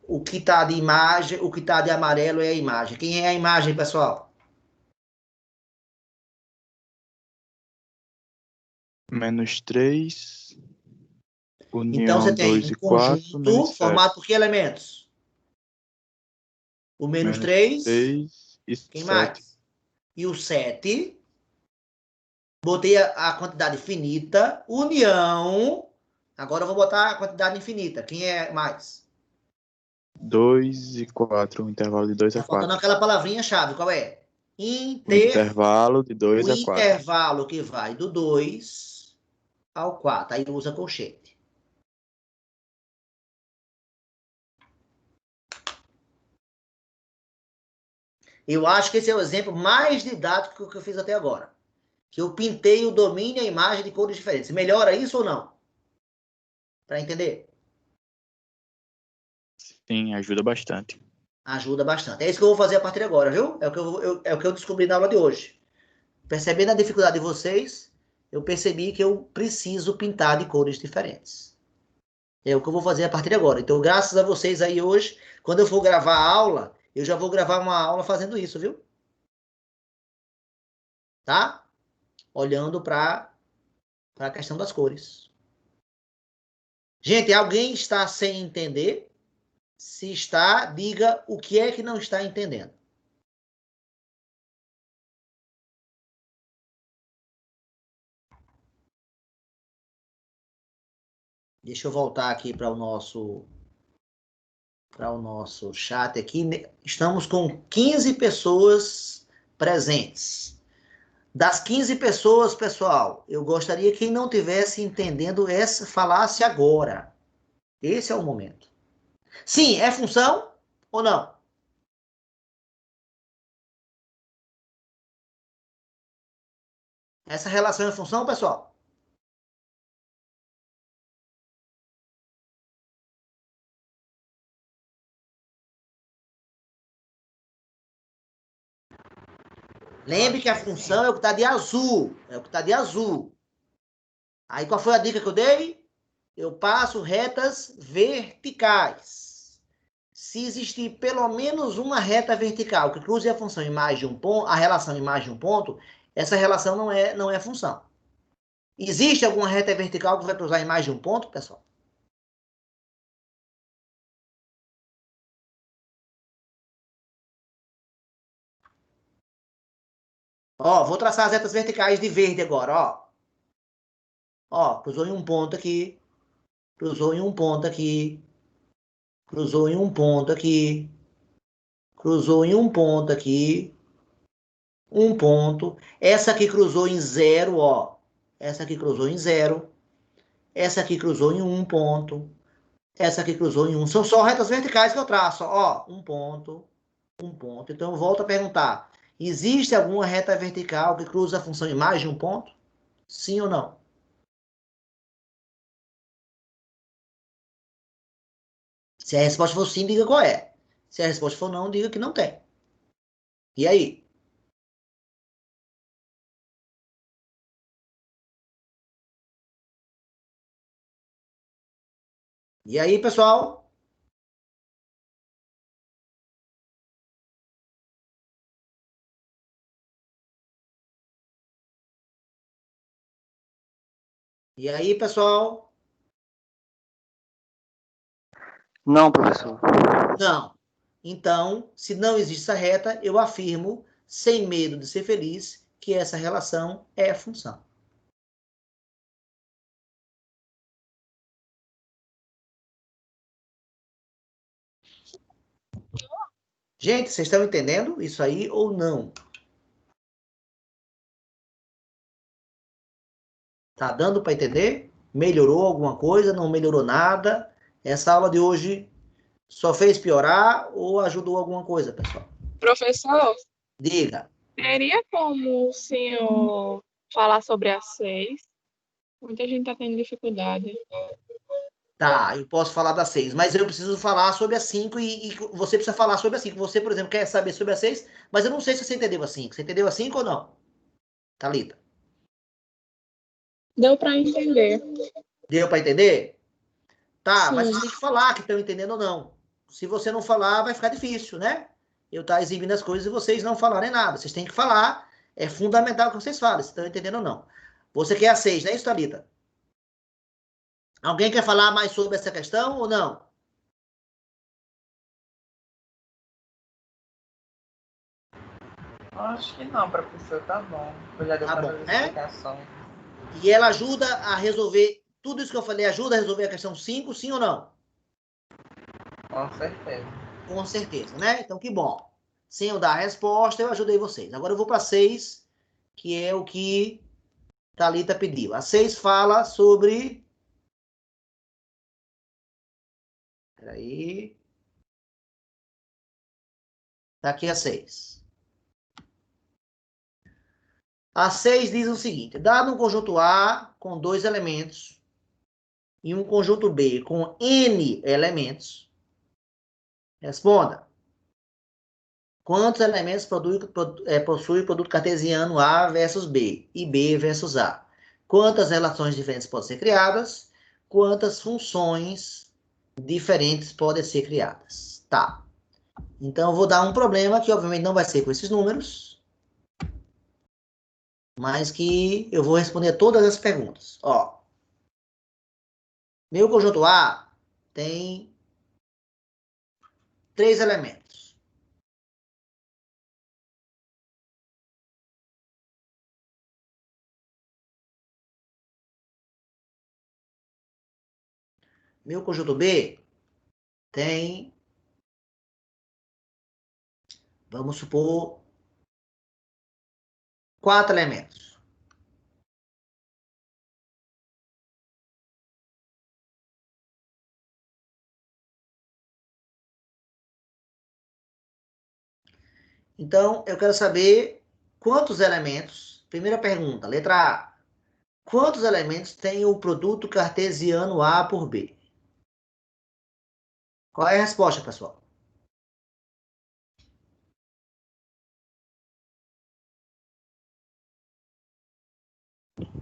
O que está de imagem, o que está de amarelo é a imagem. Quem é a imagem, pessoal? Menos 3. União Então você tem 2 um e 4. conjunto formado por que elementos? O menos 3. 3 e Quem 7. mais? E o 7. Botei a quantidade finita. União. Agora eu vou botar a quantidade infinita. Quem é mais? 2 e 4. Um intervalo de 2 Tá a faltando 4. aquela palavrinha-chave. Qual é? O intervalo de 2 O a 4. intervalo que vai do 2 ao 4. Aí usa colchete. Eu acho que esse é o exemplo mais didático que eu fiz até agora. Que eu pintei o domínio e a imagem de cores diferentes. Melhora isso ou não? Para entender? Sim, ajuda bastante. Ajuda bastante. É isso que eu vou fazer a partir de agora, viu? É o que eu descobri na aula de hoje. Percebendo a dificuldade de vocês, eu percebi que eu preciso pintar de cores diferentes. É o que eu vou fazer a partir de agora. Então, graças a vocês aí hoje, quando eu for gravar a aula, eu já vou gravar uma aula fazendo isso, viu? Tá? Olhando para a questão das cores. Gente, alguém está sem entender? Se está, diga o que é que não está entendendo. Deixa eu voltar aqui para o nosso chat aqui. Estamos com 15 pessoas presentes. Das 15 pessoas, pessoal, eu gostaria que quem não tivesse entendendo falasse agora. Esse é o momento. Sim, é função ou não? Essa relação é função, pessoal? Lembre que a função é o que está de azul. É o que está de azul. Aí qual foi a dica que eu dei? Eu passo retas verticais. Se existir pelo menos uma reta vertical que cruze a função em mais de um ponto, a relação em mais de um ponto, essa relação não é função. Existe alguma reta vertical que vai cruzar em mais de um ponto, pessoal? Ó, vou traçar as retas verticais de verde agora, ó. Ó, cruzou em um ponto aqui, cruzou em um ponto aqui, cruzou em um ponto aqui, cruzou em um ponto aqui, um ponto. Essa aqui cruzou em 0, ó. Essa aqui cruzou em 0. Essa aqui cruzou em um ponto. Essa aqui cruzou em 1. São só retas verticais que eu traço, ó. Um ponto, Um ponto. Então, eu volto a perguntar. Existe alguma reta vertical que cruza a função em mais de um ponto? Sim ou não? Se a resposta for sim, diga qual é. Se a resposta for não, diga que não tem. E aí? E aí, pessoal? E aí, pessoal? Não, professor. Não. Então, se não existe essa reta, eu afirmo, sem medo de ser feliz, que essa relação é função. Gente, vocês estão entendendo isso aí ou não? Tá dando para entender? Melhorou alguma coisa? Não melhorou nada? Essa aula de hoje só fez piorar ou ajudou alguma coisa, pessoal? Professor, Diga. teria como o senhor falar sobre a 6? Muita gente está tendo dificuldade. Tá, eu posso falar da 6, mas eu preciso falar sobre a 5 e você precisa falar sobre a 5. Você, por exemplo, quer saber sobre a 6, mas eu não sei se você entendeu a 5. Você entendeu a 5 ou não? Thalita? Deu para entender. Deu para entender? Tá, mas Sim. você tem que falar que estão entendendo ou não. Se você não falar, vai ficar difícil, né? Eu estar exibindo as coisas e vocês não falarem nada. Vocês têm que falar. É fundamental que vocês falem, se estão entendendo ou não. Você quer a 6, não é isso, Thalita? Alguém quer falar mais sobre essa questão ou não? Acho que não, professor, tá bom. Eu já deu Tá todas bom, as né? explicações. E ela ajuda a resolver, tudo isso que eu falei, ajuda a resolver a questão 5, sim ou não? Com certeza. Com certeza, né? Então, que bom. Sem eu dar a resposta, eu ajudei vocês. Agora eu vou para 6, que é o que Thalita pediu. A 6 fala sobre... Peraí. Tá aqui a 6. A 6 diz o seguinte: dado um conjunto A com 2 elementos e um conjunto B com N elementos, responda. Quantos elementos possui o produto cartesiano A versus B e B versus A? Quantas relações diferentes podem ser criadas? Quantas funções diferentes podem ser criadas? Tá. Então, eu vou dar um problema que, obviamente, não vai ser com esses números, mas que eu vou responder todas as perguntas. Ó, meu conjunto A tem 3 elementos. Meu conjunto B tem, vamos supor, 4 elementos. Então, eu quero saber quantos elementos. Primeira pergunta, letra A. Quantos elementos tem o produto cartesiano A por B? Qual é a resposta, pessoal?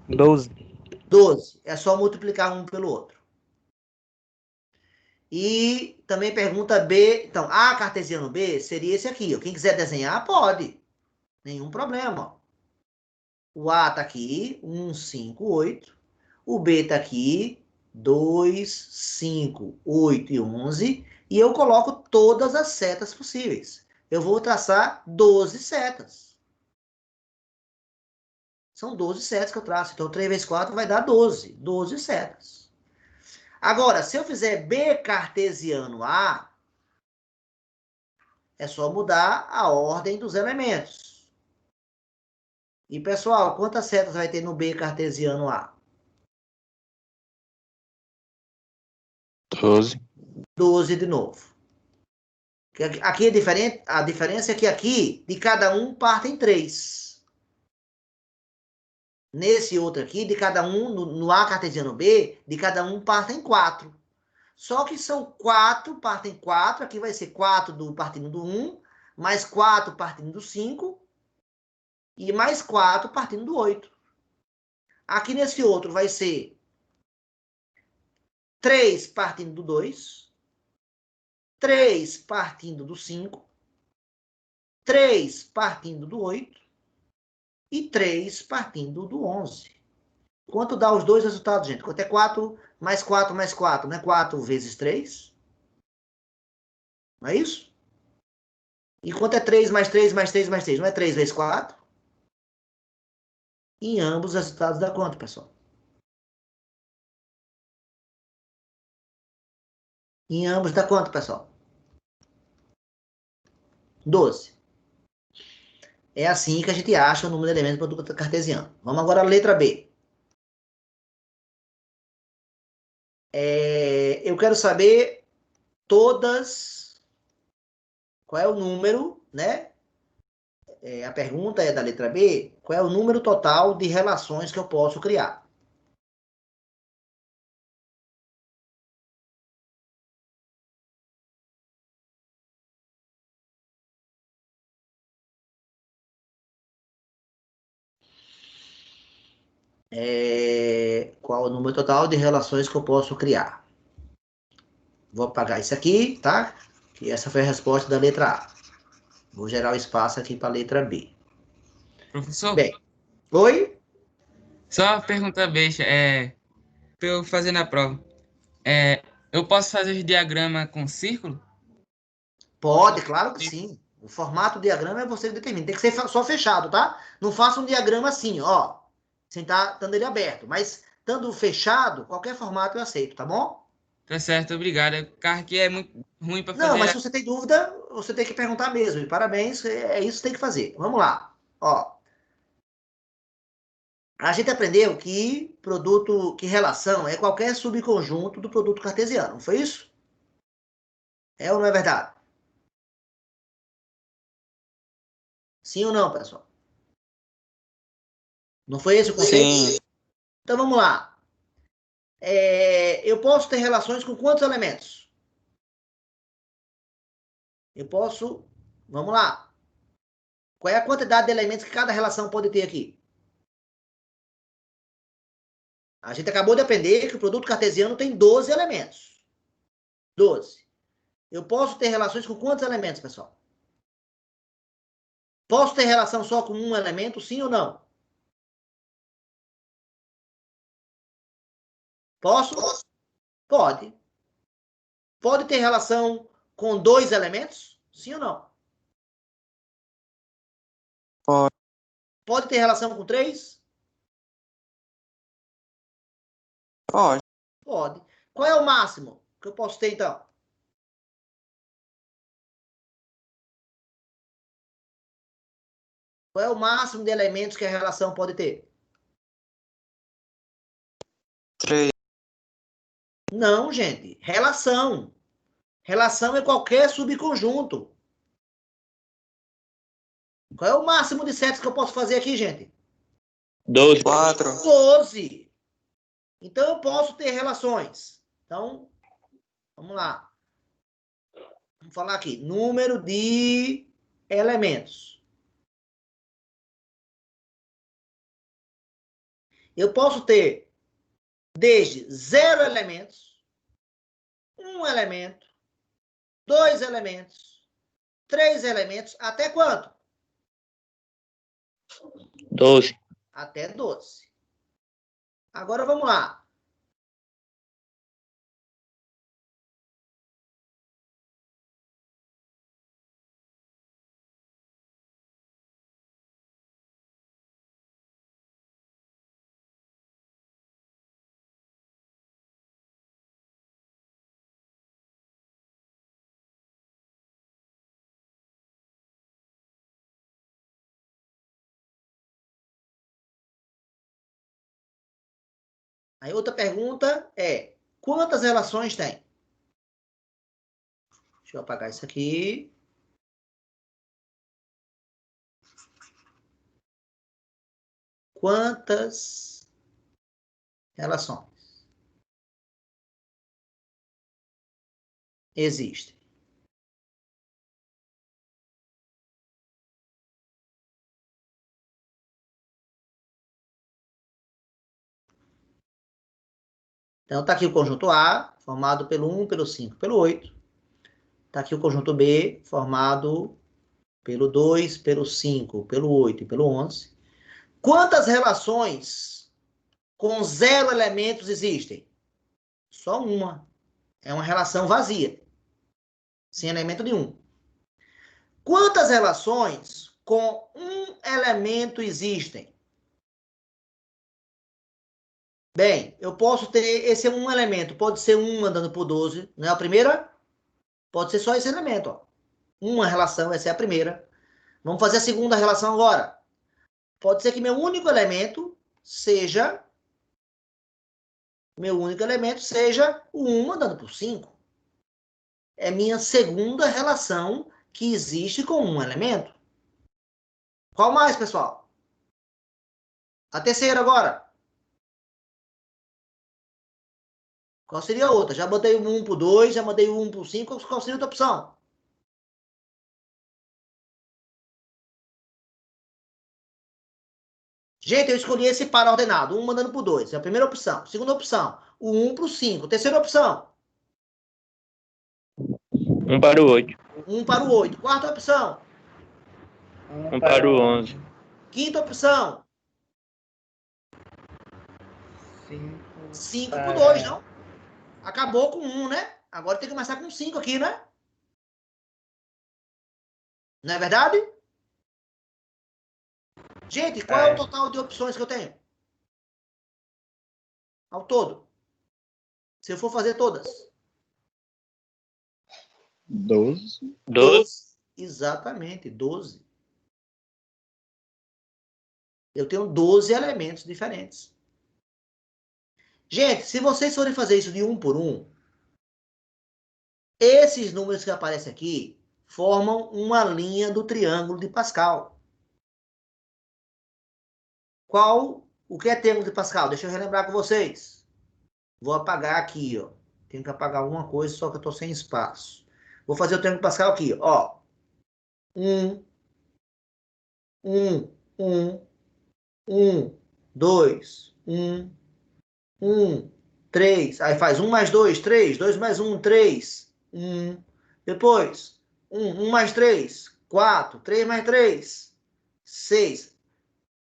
12. 12. É só multiplicar um pelo outro. E também pergunta B. Então, A cartesiano B seria esse aqui. Ó. Quem quiser desenhar, pode. Nenhum problema. O A está aqui, 1, 5, 8. O B está aqui, 2, 5, 8 e 11. E eu coloco todas as setas possíveis. Eu vou traçar 12 setas. São 12 setas que eu traço. Então, 3 vezes 4 vai dar 12. 12 setas. Agora, se eu fizer B cartesiano A, é só mudar a ordem dos elementos. E, pessoal, quantas setas vai ter no B cartesiano A? 12. 12 de novo. Aqui é diferente, a diferença é que aqui, de cada um, partem 3. Nesse outro aqui, de cada um, no A cartesiano B, de cada um partem 4. Só que são 4, partem 4. Aqui vai ser 4 partindo do 1, mais 4 partindo do 5, e mais 4 partindo do 8. Aqui nesse outro vai ser 3 partindo do 2, 3 partindo do 5, 3 partindo do 8 e 3 partindo do 11. Quanto dá os dois resultados, gente? Quanto é 4 mais 4 mais 4? Não é 4 vezes 3? Não é isso? E quanto é 3 mais 3 mais 3 mais 3? Não é 3 vezes 4? Em ambos os resultados dá quanto, pessoal? Em ambos dá quanto, pessoal? 12. É assim que a gente acha o número de elementos do produto cartesiano. Vamos agora à letra B. Eu quero saber todas... Qual é o número, né? A pergunta é da letra B. Qual é o número total de relações que eu posso criar? Qual o número total de relações que eu posso criar? Vou apagar isso aqui, tá? Que essa foi a resposta da letra A. Vou gerar o espaço aqui para a letra B. Professor, Bem, oi? só uma pergunta besta, para eu fazer na prova. Eu posso fazer os diagramas com círculo? Pode, claro que sim. O formato do diagrama é você que determina. Tem que ser só fechado, tá? Não faça um diagrama assim, ó. Sem estar estando ele aberto. Mas, estando fechado, qualquer formato eu aceito, tá bom? Tá certo, obrigado. O carro aqui é muito ruim para Não, mas fazer. se você tem dúvida, você tem que perguntar mesmo. E parabéns, é isso que tem que fazer. Vamos lá. Ó. A gente aprendeu que relação é qualquer subconjunto do produto cartesiano, não foi isso? É ou não é verdade? Sim ou não, pessoal? Não foi esse o conceito? Sim. Então vamos lá. Eu posso ter relações com quantos elementos? Eu posso. Vamos lá. Qual é a quantidade de elementos que cada relação pode ter aqui? A gente acabou de aprender que o produto cartesiano tem 12 elementos. 12. Eu posso ter relações com quantos elementos, pessoal? Posso ter relação só com um elemento, sim ou não? Posso? Pode. Pode ter relação com 2 elementos? Sim ou não? Pode. Pode ter relação com 3? Pode. Pode. Qual é o máximo que eu posso ter, então? Qual é o máximo de elementos que a relação pode ter? 3. Não, gente. Relação. Relação é qualquer subconjunto. Qual é o máximo de sets que eu posso fazer aqui, gente? 12. 4. 12. Então, eu posso ter relações. Então, vamos lá. Vamos falar aqui. Número de elementos. Eu posso ter desde 0 elementos, 1 elemento, 2 elementos, 3 elementos, até quanto? 12. Até 12. Agora vamos lá. Aí outra pergunta é, quantas relações tem? Deixa Deixa eu apagar isso aqui. Quantas relações existem? Então, está aqui o conjunto A, formado pelo 1, pelo 5, pelo 8. Está aqui o conjunto B, formado pelo 2, pelo 5, pelo 8 e pelo 11. Quantas relações com 0 elementos existem? Só uma. É uma relação vazia, sem elemento nenhum. Quantas relações com um elemento existem? Bem, eu posso ter esse um elemento. Pode ser 1 andando por 12, não é a primeira? Pode ser só esse elemento, ó. Uma relação, essa é a primeira. Vamos fazer a segunda relação agora. Pode ser que meu único elemento seja o 1 andando por 5. É minha segunda relação que existe com um elemento. Qual mais, pessoal? A terceira agora. Qual seria a outra? Já botei o 1 por 2, já mandei o 1 por 5. Qual seria a outra opção? Gente, eu escolhi esse par ordenado. 1 mandando por 2. É a primeira opção. Segunda opção, o 1 para o 5. Terceira opção. 1 para o 8. 1 para o 8. Quarta opção. 1 para o 11. Quinta opção. 5 por 2, não? Acabou com 1, né? Agora tem que começar com 5 aqui, né? Não é verdade? Gente, qual é o total de opções que eu tenho? Ao todo. Se eu for fazer todas. 12. 12. Exatamente, 12. Eu tenho 12 elementos diferentes. Gente, se vocês forem fazer isso de 1 por 1, esses números que aparecem aqui formam uma linha do triângulo de Pascal. O que é triângulo de Pascal? Deixa eu relembrar com vocês. Vou apagar aqui, ó. Tenho que apagar alguma coisa, só que eu estou sem espaço. Vou fazer o triângulo de Pascal aqui, ó. 1, 1, 1, 1, 2, 1, 1, 3. Aí faz 1 mais 2, 3. 2 mais 1, 3. 1. Depois, 1 mais 3, 4. 3 mais 3, 6.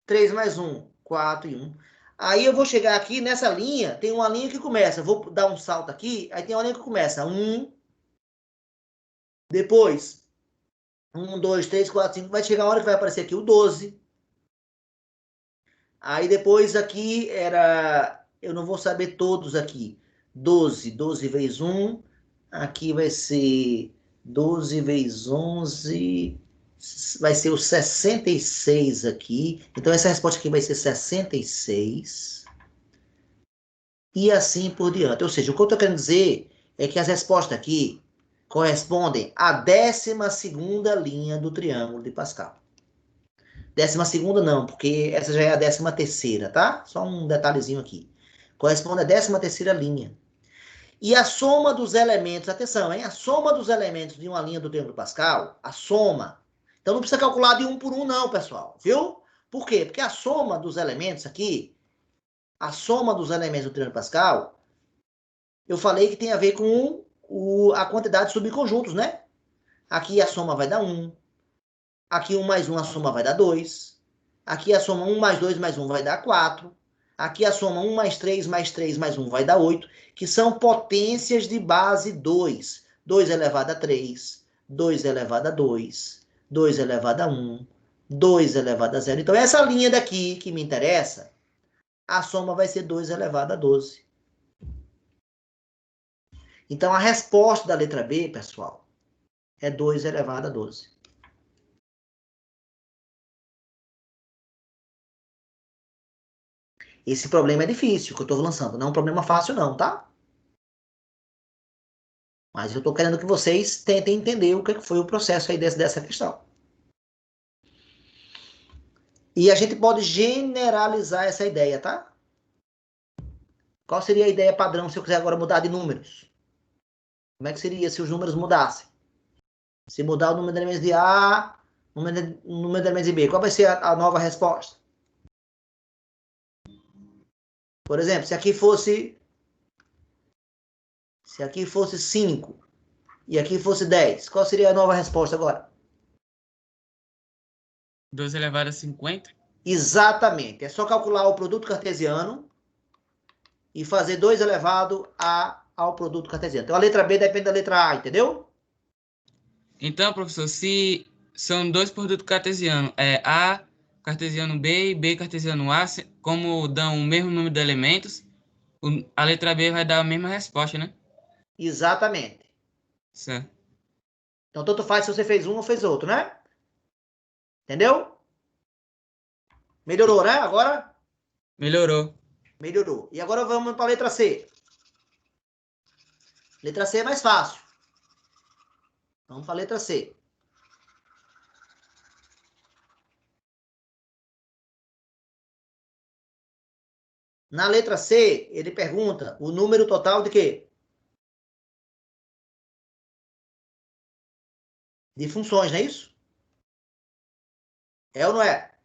3 mais 1, 4 e 1. Aí eu vou chegar aqui nessa linha, tem uma linha que começa, vou dar um salto aqui, aí tem uma linha que começa 1, depois 1, 2, 3, 4, 5, vai chegar a hora que vai aparecer aqui o 12. Aí depois aqui eu não vou saber todos aqui, 12, 12 vezes 1, aqui vai ser 12 vezes 11, vai ser o 66 aqui. Então, essa resposta aqui vai ser 66. E assim por diante. Ou seja, o que eu estou querendo dizer é que as respostas aqui correspondem à 12ª linha do triângulo de Pascal. 12ª não, porque essa já é a 13ª, tá? Só um detalhezinho aqui. Corresponde à 13ª linha. E a soma dos elementos, atenção, hein? A soma dos elementos de uma linha do triângulo de Pascal, a soma. Então não precisa calcular de 1 por 1 não, pessoal, viu? Por quê? Porque a soma dos elementos aqui, a soma dos elementos do triângulo de Pascal, eu falei que tem a ver com a quantidade de subconjuntos, né? Aqui a soma vai dar 1. Aqui 1 mais 1, a soma vai dar 2. Aqui a soma 1 mais 2 mais 1 vai dar 4. Aqui a soma 1 mais 3 mais 3 mais 1 vai dar 8, que são potências de base 2. 2 elevado a 3, 2 elevado a 2, 2 elevado a 1, 2 elevado a 0. Então, essa linha daqui que me interessa, a soma vai ser 2 elevado a 12. Então, a resposta da letra B, pessoal, é 2 elevado a 12. Esse problema é difícil que eu estou lançando. Não é um problema fácil não, tá? Mas eu estou querendo que vocês tentem entender o que foi o processo aí dessa questão. E a gente pode generalizar essa ideia, tá? Qual seria a ideia padrão se eu quiser agora mudar de números? Como é que seria se os números mudassem? Se mudar o número de elementos de A, o número de elementos de B, qual vai ser a nova resposta? Por exemplo, se aqui fosse 5 e aqui fosse 10, qual seria a nova resposta agora? 2 elevado a 50. Exatamente. É só calcular o produto cartesiano e fazer 2 elevado ao produto cartesiano. Então, a letra B depende da letra A, entendeu? Então, professor, se são 2 produtos cartesianos, A cartesiano B e B cartesiano A, como dão o mesmo número de elementos, a letra B vai dar a mesma resposta, né? Exatamente. Certo. Então, tanto faz se você fez um ou fez outro, né? Entendeu? Melhorou, né? Agora? Melhorou. Melhorou. E agora vamos para a letra C. Letra C é mais fácil. Vamos para a letra C. Na letra C, ele pergunta o número total de quê? De funções, não é isso? É ou não é?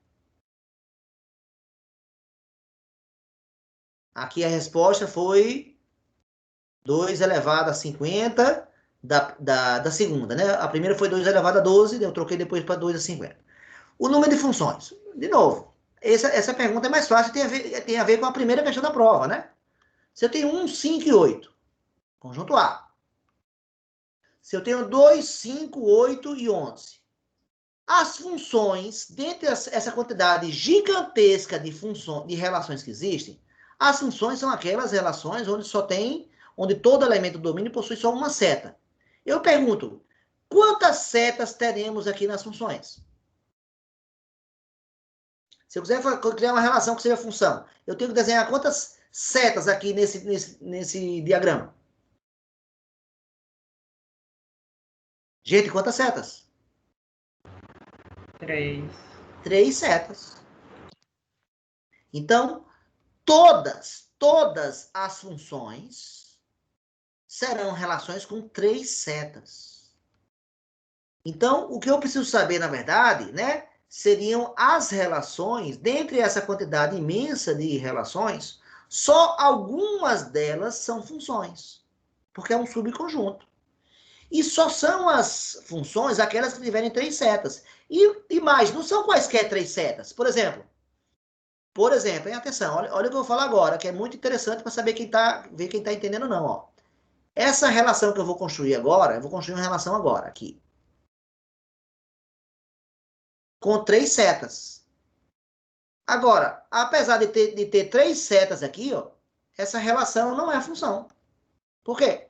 Aqui a resposta foi 2 elevado a 50 da segunda, né? A primeira foi 2 elevado a 12, eu troquei depois para 2 a 50. O número de funções. De novo, essa pergunta é mais fácil, tem a ver com a primeira questão da prova, né? Se eu tenho 1, 5 e 8, conjunto A. Se eu tenho 2, 5, 8 e 11. As funções, dentre essa quantidade gigantesca de relações que existem, as funções são aquelas relações onde todo elemento do domínio possui só uma seta. Eu pergunto, quantas setas teremos aqui nas funções? Se eu quiser criar uma relação que seja função, eu tenho que desenhar quantas setas aqui nesse diagrama? Gente, quantas setas? 3. 3 setas. Então, todas as funções serão relações com 3 setas. Então, o que eu preciso saber, na verdade, né, seriam as relações, dentre essa quantidade imensa de relações, só algumas delas são funções, porque é um subconjunto. E só são as funções aquelas que tiverem 3 setas. E mais, não são quaisquer 3 setas. Por exemplo, hein, atenção, olha o que eu vou falar agora, que é muito interessante para saber ver quem está entendendo ou não. Ó. Essa relação que eu vou construir agora, eu vou construir uma relação agora, aqui. Com 3 setas. Agora, apesar de ter 3 setas aqui, ó, essa relação não é função. Por quê?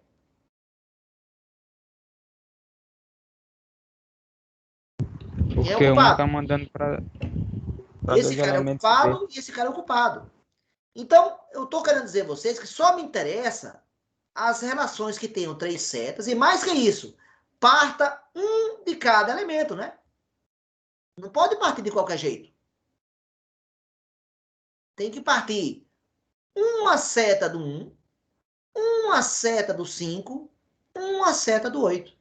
Porque um tá mandando para esse cara é ocupado e esse cara é ocupado. Então, eu estou querendo dizer a vocês que só me interessa as relações que tenham 3 setas, e mais que isso, parta um de cada elemento, né? Não pode partir de qualquer jeito. Tem que partir uma seta do 1, uma seta do 5, uma seta do 8.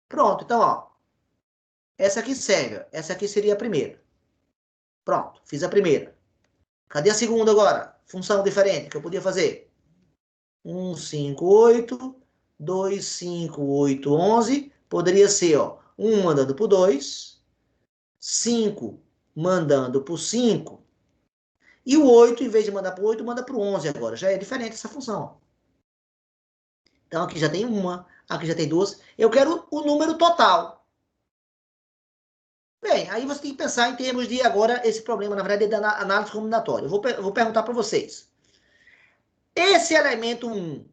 Pronto, então, ó. Essa aqui serve, essa aqui seria a primeira. Pronto, fiz a primeira. Cadê a segunda agora? Função diferente que eu podia fazer. 1, 5, 8, 2, 5, 8, 11. Poderia ser, ó, 1 mandando por 2, 5 mandando por 5, e o 8, em vez de mandar por 8, manda por 11 agora. Já é diferente essa função. Ó. Então, aqui já tem uma, aqui já tem duas. Eu quero o número total. Bem, aí você tem que pensar em termos de, agora, esse problema, na verdade, é da análise combinatória. Eu vou perguntar para vocês. Esse elemento 1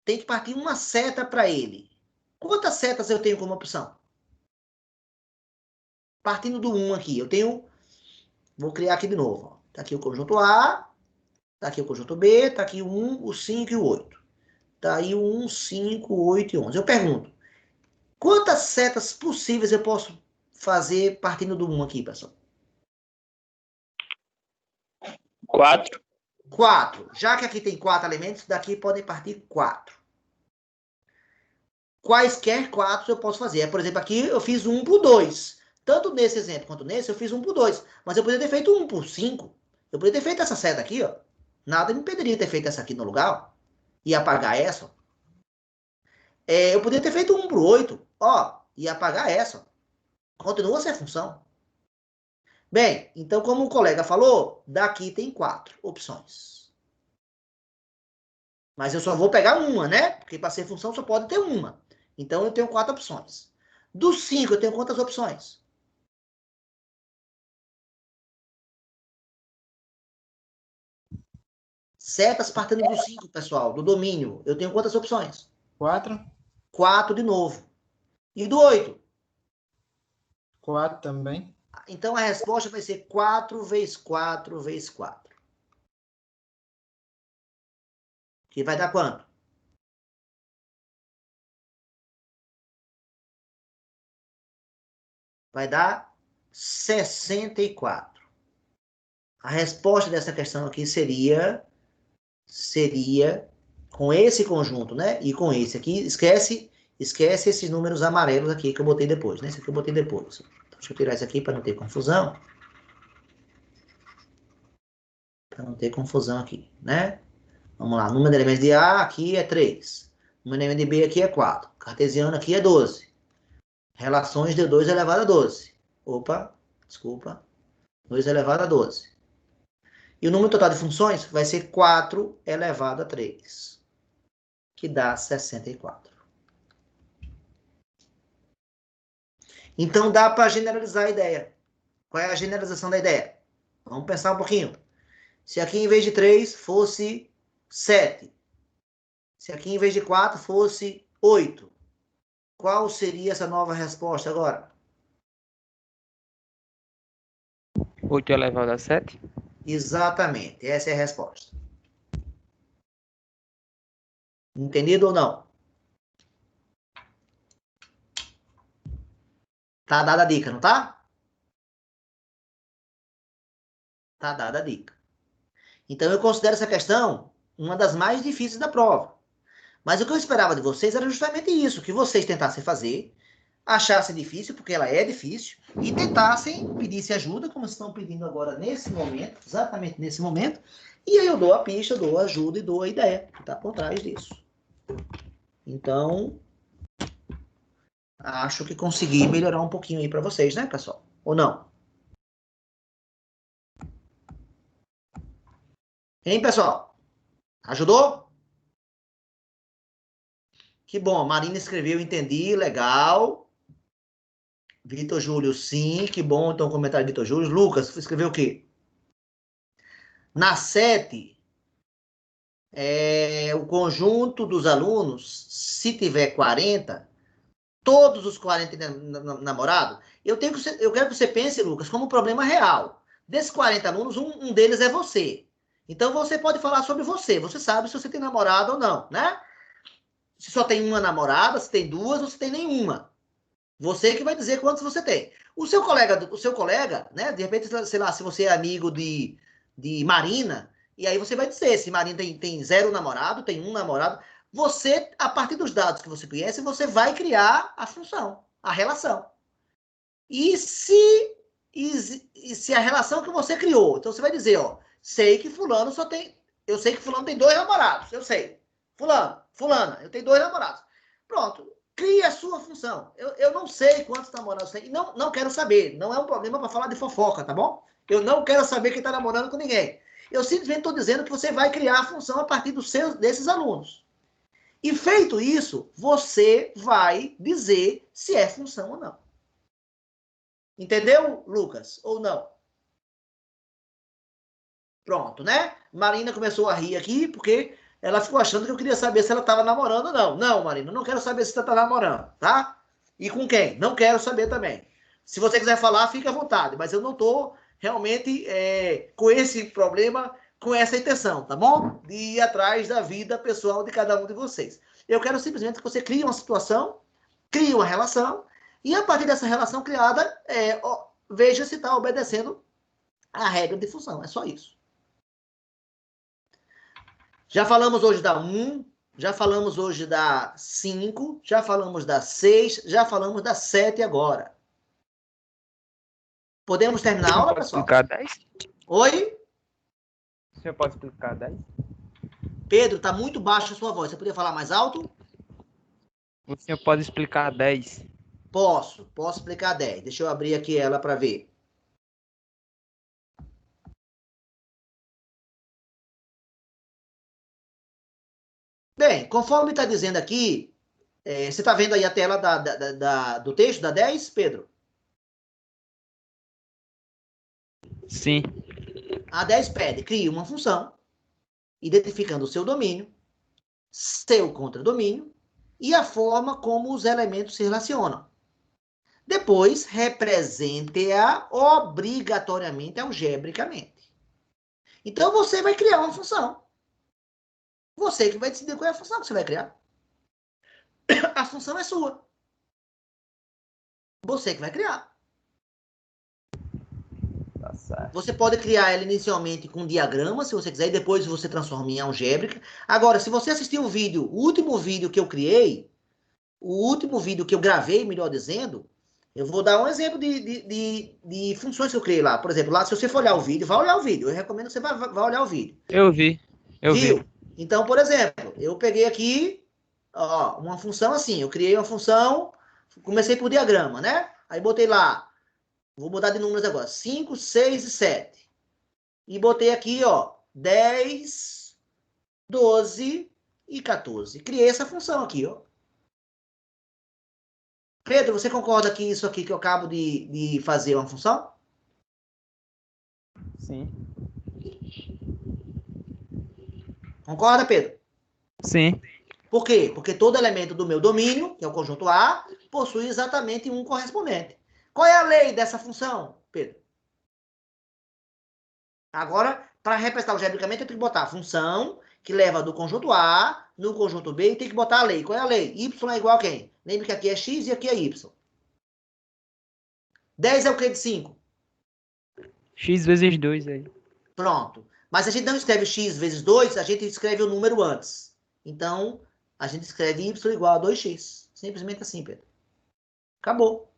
tem que partir uma seta para ele. Quantas setas eu tenho como opção? Partindo do 1 aqui, eu tenho... Vou criar aqui de novo. Está aqui o conjunto A, está aqui o conjunto B, está aqui o 1, o 5 e o 8. Tá aí o 1, 5, 8 e 11. Eu pergunto, quantas setas possíveis eu posso fazer partindo do 1 aqui, pessoal? 4. 4. Já que aqui tem 4 elementos, daqui podem partir 4. Quaisquer 4 eu posso fazer. Por exemplo, aqui eu fiz 1 por 2. Tanto nesse exemplo quanto nesse, eu fiz 1 por 2. Mas eu poderia ter feito 1 por 5. Eu poderia ter feito essa seta aqui, ó. Nada me impediria de ter feito essa aqui no lugar, ó. E apagar essa, ó. Eu poderia ter feito 1 por 8, ó. E apagar essa, ó. Continua a ser função. Bem, então, como o colega falou, daqui tem 4 opções. Mas eu só vou pegar uma, né? Porque para ser função só pode ter uma. Então, eu tenho 4 opções. Do 5, eu tenho quantas opções? Setas partindo do 5, pessoal, do domínio. Eu tenho quantas opções? 4. 4 de novo. E do 8? 4 também. Então, a resposta vai ser 4 vezes 4 vezes 4. Que vai dar quanto? Vai dar 64. A resposta dessa questão aqui seria com esse conjunto, né? E com esse aqui, esquece esses números amarelos aqui que eu botei depois, né? Esse aqui eu botei depois. Então, deixa eu tirar isso aqui para não ter confusão. Para não ter confusão aqui, né? Vamos lá, número de elementos de A aqui é 3. Número de elementos de B aqui é 4. Cartesiano aqui é 12. Relações de 2 elevado a 12. Opa, desculpa. 2 elevado a 12. E o número total de funções vai ser 4 elevado a 3, que dá 64. Então, dá para generalizar a ideia. Qual é a generalização da ideia? Vamos pensar um pouquinho. Se aqui, em vez de 3, fosse 7. Se aqui, em vez de 4, fosse 8. Qual seria essa nova resposta agora? 8 elevado a 7? Exatamente, essa é a resposta. Entendido ou não? Tá dada a dica, não tá? Tá dada a dica. Então, eu considero essa questão uma das mais difíceis da prova. Mas o que eu esperava de vocês era justamente isso, que vocês tentassem fazer, achassem difícil, porque ela é difícil, e tentassem pedir ajuda, como estão pedindo agora nesse momento, exatamente nesse momento, e aí eu dou a pista, dou a ajuda e dou a ideia que está por trás disso. Então, acho que consegui melhorar um pouquinho aí para vocês, né, pessoal? Ou não? Hein, pessoal? Ajudou? Que bom, Marina escreveu, entendi, legal. Vitor Júlio, sim, que bom, então comentário de Vitor Júlio. Lucas, escreveu o quê? Na 7, o conjunto dos alunos, se tiver 40, todos os 40 namorados, eu quero que você pense, Lucas, como um problema real. Desses 40 alunos, um deles é você. Então, você pode falar sobre você. Você sabe se você tem namorado ou não, né? Se só tem uma namorada, se tem duas ou se tem nenhuma. Você que vai dizer quantos você tem. O seu colega, né? De repente, sei lá, se você é amigo de Marina, e aí você vai dizer se Marina tem 0 namorado, tem 1 namorado. Você, a partir dos dados que você conhece, você vai criar a função, a relação. E se a relação que você criou, então você vai dizer, ó, sei que fulano eu sei que fulano tem 2 namorados, eu sei. Fulana, eu tenho 2 namorados. Pronto. Crie a sua função. Eu não sei quantos namorados tem. Não quero saber. Não é um problema para falar de fofoca, tá bom? Eu não quero saber quem está namorando com ninguém. Eu simplesmente estou dizendo que você vai criar a função a partir desses alunos. E feito isso, você vai dizer se é função ou não. Entendeu, Lucas? Ou não? Pronto, né? Marina começou a rir aqui porque ela ficou achando que eu queria saber se ela estava namorando ou não. Não, Marina, não quero saber se você está namorando, tá? E com quem? Não quero saber também. Se você quiser falar, fique à vontade. Mas eu não estou realmente com esse problema com essa intenção, tá bom? De ir atrás da vida pessoal de cada um de vocês. Eu quero simplesmente que você crie uma situação, crie uma relação, e a partir dessa relação criada, veja se está obedecendo a regra de função. É só isso. Já falamos hoje da 1, já falamos hoje da 5, já falamos da 6, já falamos da 7 agora. Podemos terminar a aula, pessoal? Explicar 10? Oi? O senhor pode explicar 10? Pedro, está muito baixa a sua voz. Você poderia falar mais alto? O senhor pode explicar 10? Posso explicar 10. Deixa eu abrir aqui ela para ver. Bem, conforme está dizendo aqui, você está vendo aí a tela do texto da 10, Pedro? Sim. A 10 pede, crie uma função, identificando o seu domínio, seu contradomínio e a forma como os elementos se relacionam. Depois, represente-a obrigatoriamente algebricamente. Então, você vai criar uma função. Você que vai decidir qual é a função que você vai criar. A função é sua. Você que vai criar. Tá certo. Você pode criar ela inicialmente com diagrama, se você quiser, e depois você transforma em algébrica. Agora, se você assistir o vídeo, o último vídeo que eu criei, o último vídeo que eu gravei, melhor dizendo, eu vou dar um exemplo de funções que eu criei lá. Por exemplo, lá, se você for olhar o vídeo, vai olhar o vídeo. Eu recomendo que você vá olhar o vídeo. Eu vi. Viu? Então, por exemplo, eu peguei aqui, ó, uma função assim. Eu criei uma função, comecei por diagrama, né? Aí botei lá, vou mudar de números agora, 5, 6 e 7. E botei aqui, ó, 10, 12 e 14. Criei essa função aqui, ó. Pedro, você concorda que isso aqui que eu acabo de fazer é uma função? Sim. Concorda, Pedro? Sim. Por quê? Porque todo elemento do meu domínio, que é o conjunto A, possui exatamente um correspondente. Qual é a lei dessa função, Pedro? Agora, para representar algebricamente, eu tenho que botar a função que leva do conjunto A no conjunto B e tem que botar a lei. Qual é a lei? Y é igual a quem? Lembre que aqui é X e aqui é Y. 10 é o que de 5? X vezes 2 aí. Pronto. Mas a gente não escreve X vezes 2, a gente escreve o número antes. Então, a gente escreve Y igual a 2X. Simplesmente assim, Pedro. Acabou.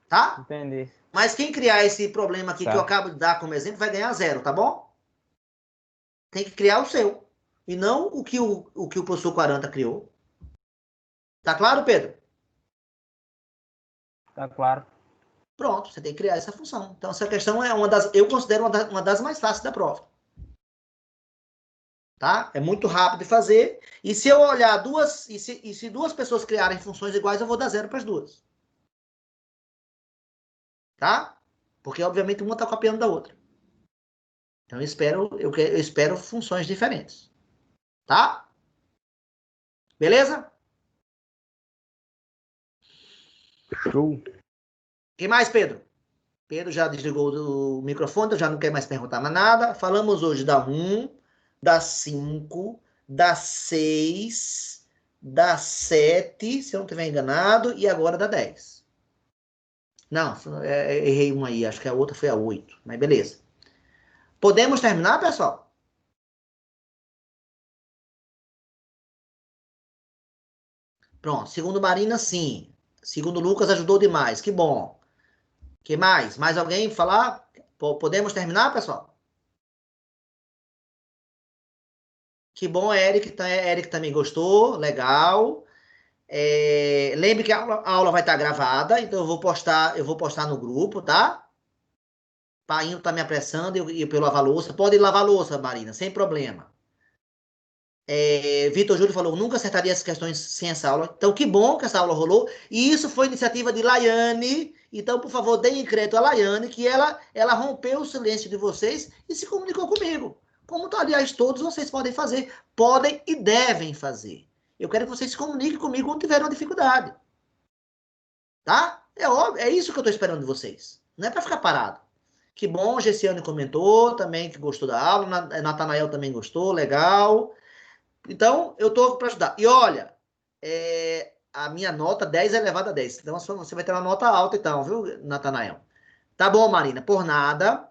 Tá? Entendi. Mas quem criar esse problema aqui Tá. que eu acabo de dar como exemplo vai ganhar 0, tá bom? Tem que criar o seu. E não o que o professor 40 criou. Tá claro, Pedro? Tá claro. Pronto, você tem que criar essa função. Então, essa questão é eu considero uma das mais fáceis da prova. Tá? É muito rápido de fazer. E se eu olhar se duas pessoas criarem funções iguais, eu vou dar 0 para as duas. Tá? Porque, obviamente, uma está copiando da outra. Então, eu espero funções diferentes. Tá? Beleza? Show. Quem mais, Pedro? Pedro já desligou o microfone, então já não quer mais perguntar mais nada. Falamos hoje da 1, da 5, da 6, da 7, se eu não estiver enganado, e agora da 10. Não, errei uma aí, acho que a outra foi a 8, mas beleza. Podemos terminar, pessoal? Pronto, segundo Marina, sim. Segundo Lucas, ajudou demais, que bom. Que mais? Mais alguém falar? Podemos terminar, pessoal? Que bom, Eric também gostou, legal. Lembre que a aula vai estar gravada, então eu vou postar no grupo, tá? Painho tá me apressando e eu lavar louça. Pode lavar louça, Marina, sem problema. Vitor Júlio falou, nunca acertaria essas questões sem essa aula. Então, que bom que essa aula rolou. E isso foi iniciativa de Laiane. Então, por favor, deem crédito a Laiane, que ela rompeu o silêncio de vocês e se comunicou comigo. Como, aliás, todos vocês podem fazer. Podem e devem fazer. Eu quero que vocês se comuniquem comigo quando tiverem uma dificuldade. Tá? É óbvio, é isso que eu estou esperando de vocês. Não é para ficar parado. Que bom, Gessiane comentou também que gostou da aula, Natanael também gostou, legal. Então, eu estou para ajudar. E olha, a minha nota 10 é elevada a 10. Então, você vai ter uma nota alta então, viu, Natanael? Tá bom, Marina, por nada.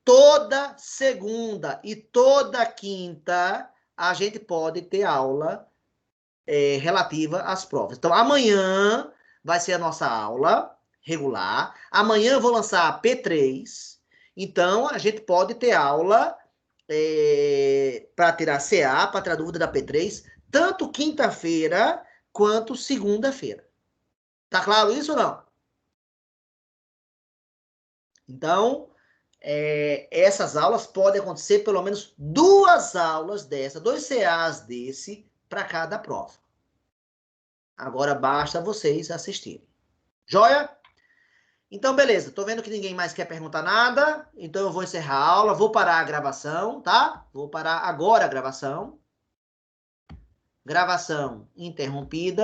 Toda segunda e toda quinta a gente pode ter aula relativa às provas. Então, amanhã vai ser a nossa aula regular. Amanhã eu vou lançar a P3. Então, a gente pode ter aula para tirar CA, para tirar dúvida da P3, tanto quinta-feira quanto segunda-feira. Tá claro isso ou não? Então, essas aulas podem acontecer pelo menos 2 aulas dessa, 2 CAs desse, para cada prova. Agora basta vocês assistirem. Joia? Então, beleza. Tô vendo que ninguém mais quer perguntar nada. Então, eu vou encerrar a aula. Vou parar a gravação, tá? Vou parar agora a gravação. Gravação interrompida.